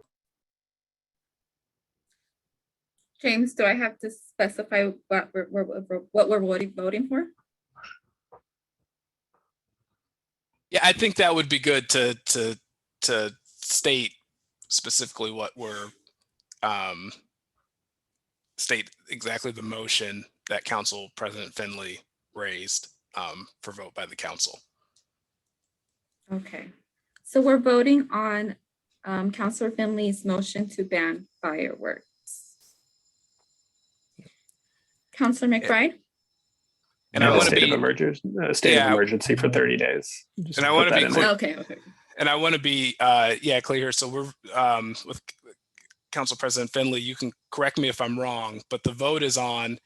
Speaker 3: James, do I have to specify what we're voting for?
Speaker 12: Yeah, I think that would be good to state specifically what we're state exactly the motion that Council President Finley raised for vote by the council.
Speaker 3: Okay, so we're voting on Councilor Finley's motion to ban fireworks. Councilor McBride?
Speaker 12: And I want to
Speaker 2: state
Speaker 12: be
Speaker 2: of emergency for 30 days.
Speaker 12: And I want to be clear.
Speaker 3: Okay.
Speaker 12: And I want to be clear. So we're with Council President Finley. You can correct me if I'm wrong, but the vote is on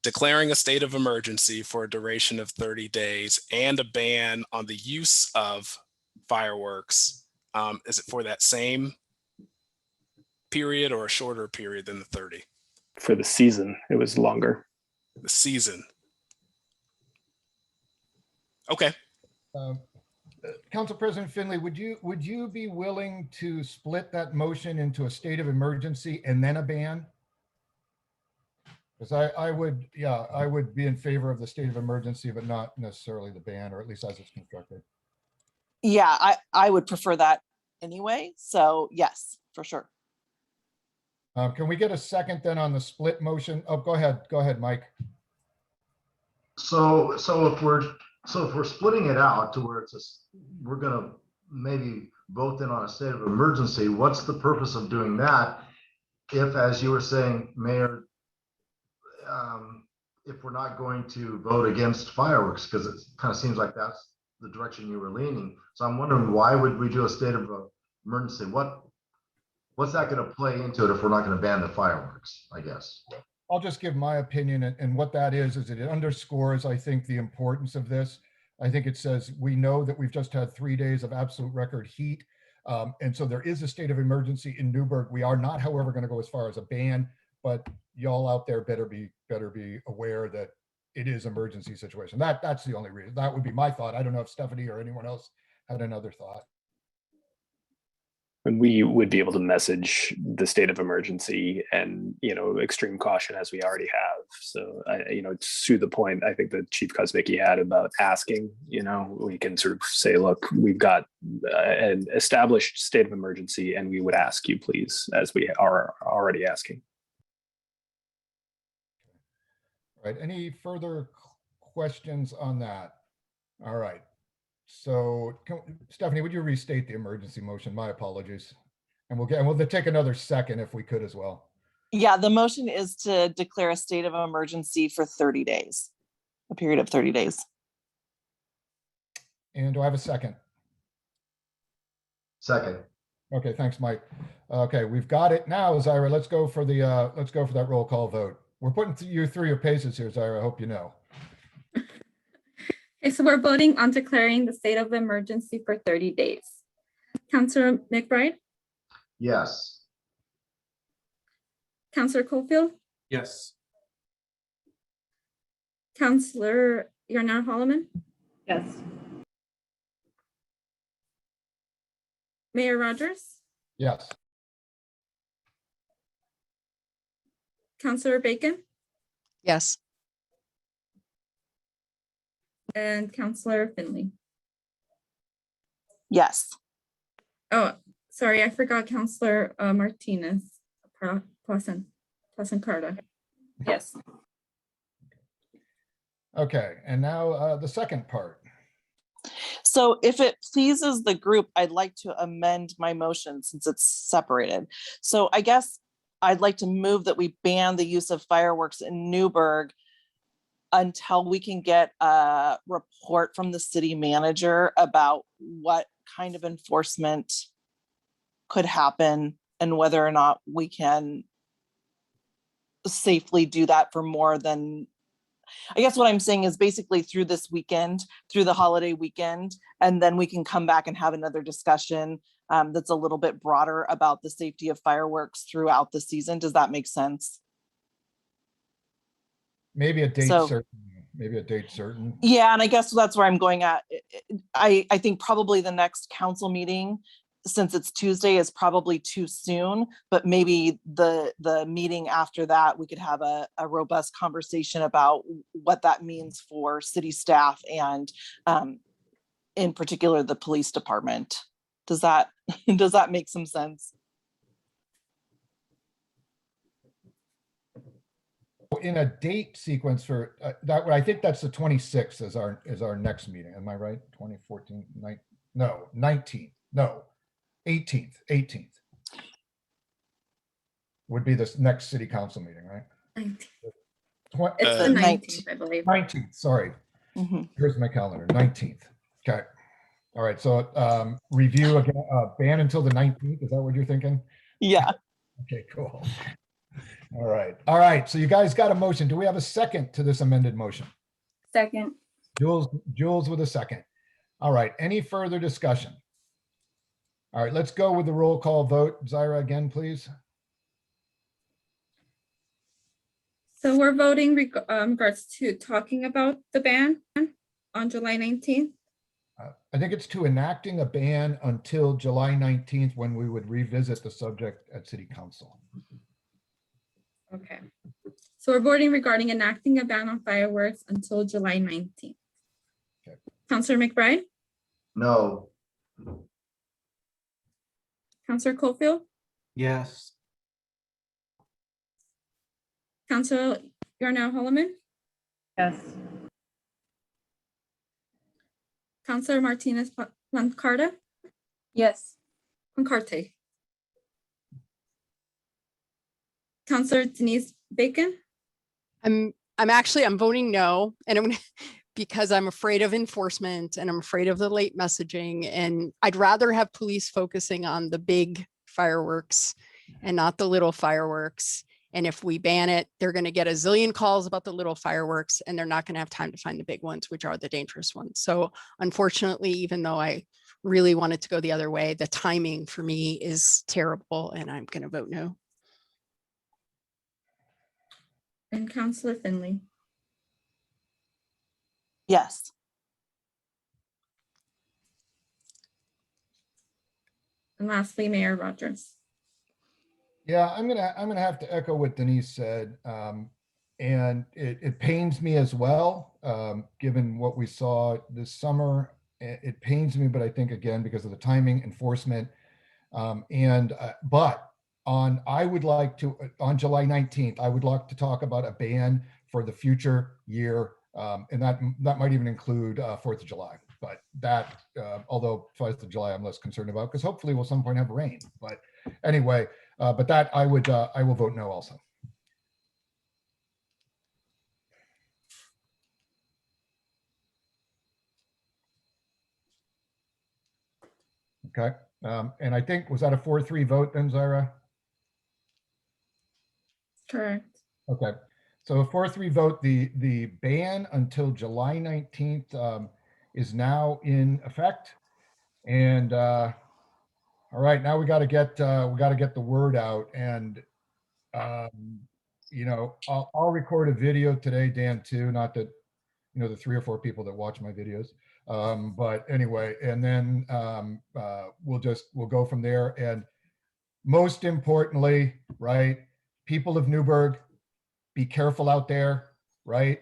Speaker 12: declaring a state of emergency for a duration of 30 days and a ban on the use of fireworks. Is it for that same period or a shorter period than the 30?
Speaker 2: For the season, it was longer.
Speaker 12: The season. Okay.
Speaker 1: Council President Finley, would you be willing to split that motion into a state of emergency and then a ban? Because I would be in favor of the state of emergency, but not necessarily the ban, or at least as it's constructed.
Speaker 6: Yeah, I would prefer that anyway. So yes, for sure.
Speaker 1: Can we get a second then on the split motion? Oh, go ahead, Mike.
Speaker 7: So if we're splitting it out to where we're going to maybe vote in on a state of emergency, what's the purpose of doing that? If, as you were saying, Mayor, if we're not going to vote against fireworks, because it kind of seems like that's the direction you were leaning. So I'm wondering, why would we do a state of emergency? What's that going to play into it if we're not going to ban the fireworks, I guess?
Speaker 1: I'll just give my opinion, and what that is it underscores, I think, the importance of this. I think it says, we know that we've just had 3 days of absolute record heat. And so there is a state of emergency in Newberg. We are not, however, going to go as far as a ban, but y'all out there better be aware that it is emergency situation. That's the only reason. That would be my thought. I don't know if Stephanie or anyone else had another thought.
Speaker 2: And we would be able to message the state of emergency and, extreme caution as we already have. So, to the point, I think that Chief Kuznicki had about asking, we can sort of say, look, we've got an established state of emergency and we would ask you, please, as we are already asking.
Speaker 1: All right. Any further questions on that? All right. So Stephanie, would you restate the emergency motion? My apologies. And we'll take another second if we could as well.
Speaker 6: Yeah, the motion is to declare a state of emergency for 30 days, a period of 30 days.
Speaker 1: And do I have a second?
Speaker 7: Second.
Speaker 1: Okay, thanks, Mike. Okay, we've got it now, Zyra. Let's go for that roll call vote. We're putting you through your paces here, Zyra. I hope you know.
Speaker 3: Okay, so we're voting on declaring the state of emergency for 30 days. Councillor McBride,
Speaker 7: Yes.
Speaker 3: Councillor Cofield,
Speaker 8: Yes.
Speaker 3: Councillor Yarnar Holloman,
Speaker 9: Yes.
Speaker 3: Mayor Rogers,
Speaker 1: Yes.
Speaker 3: Councillor Bacon,
Speaker 5: Yes.
Speaker 3: and Councillor Finley.
Speaker 6: Yes.
Speaker 3: Oh, sorry, I forgot Councillor Martinez, Carta.
Speaker 10: Yes.
Speaker 1: Okay, and now the second part.
Speaker 6: So if it pleases the group, I'd like to amend my motion since it's separated. So I guess I'd like to move that we ban the use of fireworks in Newberg until we can get a report from the city manager about what kind of enforcement could happen and whether or not we can safely do that for more than, I guess what I'm saying is basically through this weekend, through the holiday weekend, and then we can come back and have another discussion that's a little bit broader about the safety of fireworks throughout the season. Does that make sense?
Speaker 1: Maybe a date
Speaker 6: So-
Speaker 1: certain. Maybe a date certain.
Speaker 6: Yeah, and I guess that's where I'm going at. I think probably the next council meeting, since it's Tuesday, is probably too soon, but maybe the meeting after that, we could have a robust conversation about what that means for city staff and in particular, the police department. Does that make some sense?
Speaker 1: In a date sequence for that, I think that's the 26th is our next meeting. Am I right? 2014, 19th. No, 18th would be this next city council meeting, right?
Speaker 3: 19th. It's the 19th, I believe.
Speaker 1: 19th, sorry.
Speaker 6: Mhm.
Speaker 1: Here's my calendar, 19th. Okay. All right, so review again, ban until the 19th. Is that what you're thinking?
Speaker 6: Yeah.
Speaker 1: Okay, cool. All right. So you guys got a motion. Do we have a second to this amended motion?
Speaker 10: Second.
Speaker 1: Jules with a second. All right. Any further discussion? All right, let's go with the roll call vote. Zyra, again, please.
Speaker 3: So we're voting regards to talking about the ban on July 19th.
Speaker 1: I think it's to enacting a ban until July 19th, when we would revisit the subject at City Council.
Speaker 3: Okay. So we're voting regarding enacting a ban on fireworks until July 19th.
Speaker 1: Okay.
Speaker 3: Councillor McBride,
Speaker 7: No.
Speaker 3: Councillor Cofield,
Speaker 8: Yes.
Speaker 3: Councillor Yarnell Holloman,
Speaker 9: Yes.
Speaker 3: Councillor Martinez Carta,
Speaker 10: Yes.
Speaker 3: Concarte. Councillor Denise Bacon,
Speaker 5: I'm voting no, and I'm because I'm afraid of enforcement and I'm afraid of the late messaging, and I'd rather have police focusing on the big fireworks and not the little fireworks. And if we ban it, they're going to get a zillion calls about the little fireworks, and they're not going to have time to find the big ones, which are the dangerous ones. So unfortunately, even though I really wanted to go the other way, the timing for me is terrible, and I'm going to vote no.
Speaker 3: And Councillor Finley.
Speaker 6: Yes.
Speaker 3: And lastly, Mayor Rogers.
Speaker 1: Yeah, I'm gonna have to echo what Denise said. And it pains me as well, given what we saw this summer. It pains me, but I think again, because of the timing, enforcement. But I would like to, on July 19th, I would like to talk about a ban for the future year. And that might even include 4th of July. But that, although 4th of July, I'm less concerned about, because hopefully we'll some point have rain. But anyway, but that I will vote no also. Okay. And I think, was that a 4-3 vote then, Zaira?
Speaker 3: Correct.
Speaker 1: Okay. So a 4-3 vote, the ban until July 19th is now in effect. And all right, now we got to get the word out. And you know, I'll record a video today, Dan, too. Not that, you know, the 3 or 4 people that watch my videos. But anyway, and then we'll go from there. And most importantly, right, people of Newberg, be careful out there, right?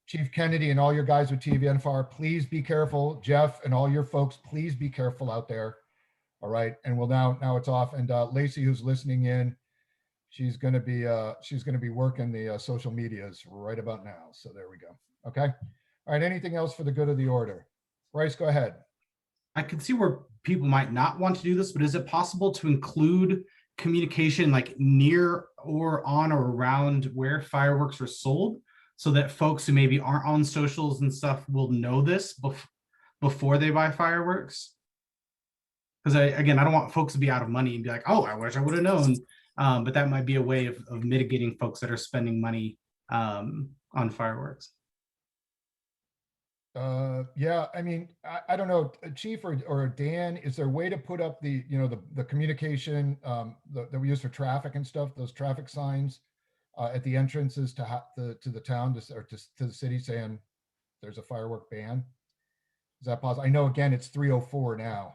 Speaker 1: Chief Kennedy and all your guys with TVNFR, please be careful. Jeff and all your folks, please be careful out there. All right, and we'll now it's off. And Lacey, who's listening in, she's gonna be working the social medias right about now. So there we go. Okay. All right. Anything else for the good of the order? Bryce, go ahead.
Speaker 8: I can see where people might not want to do this, but is it possible to include communication like near or on or around where fireworks are sold, so that folks who maybe aren't on socials and stuff will know this before they buy fireworks? Because I don't want folks to be out of money and be like, oh, I wish I would have known. But that might be a way of mitigating folks that are spending money on fireworks.
Speaker 1: Yeah, I mean, I don't know, Chief or Dan, is there a way to put up the, you know, the communication that we use for traffic and stuff, those traffic signs at the entrances to the town or to the city saying there's a firework ban? Is that possible? I know, again, it's 3:04 now.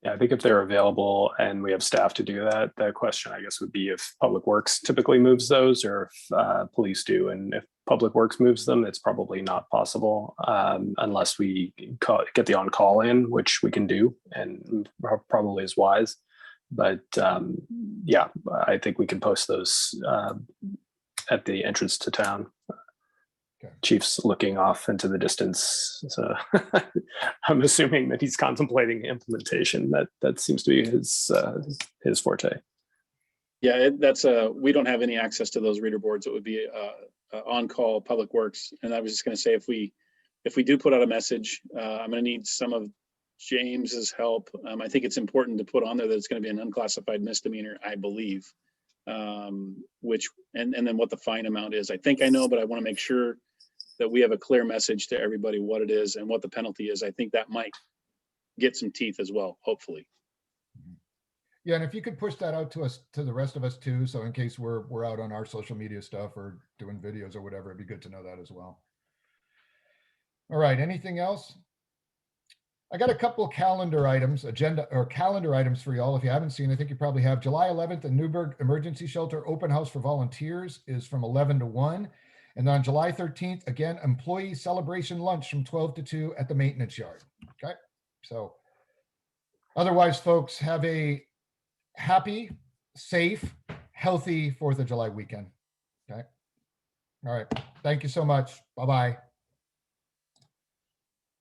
Speaker 2: Yeah, I think if they're available and we have staff to do that, the question, I guess, would be if Public Works typically moves those, or if police do. And if Public Works moves them, it's probably not possible unless we get the on-call in, which we can do and probably is wise. But yeah, I think we can post those at the entrance to town.
Speaker 1: Okay.
Speaker 2: Chief's looking off into the distance, so I'm assuming that he's contemplating implementation. That seems to be his forte.
Speaker 11: Yeah, we don't have any access to those reader boards. It would be on-call Public Works. And I was just going to say, if we do put out a message, I'm going to need some of James's help. I think it's important to put on there that it's going to be an unclassified misdemeanor, I believe. Which and then what the fine amount is. I think I know, but I want to make sure that we have a clear message to everybody what it is and what the penalty is. I think that might get some teeth as well, hopefully.
Speaker 1: Yeah, and if you could push that out to the rest of us too, so in case we're out on our social media stuff or doing videos or whatever, it'd be good to know that as well. All right, anything else? I got a couple of calendar items for y'all. If you haven't seen, I think you probably have. July 11th, the Newberg Emergency Shelter Open House for Volunteers is from 11 to 1. And on July 13th, again, employee celebration lunch from 12 to 2 at the maintenance yard. Okay. So otherwise, folks, have a happy, safe, healthy 4th of July weekend. Okay. All right. Thank you so much. Bye-bye.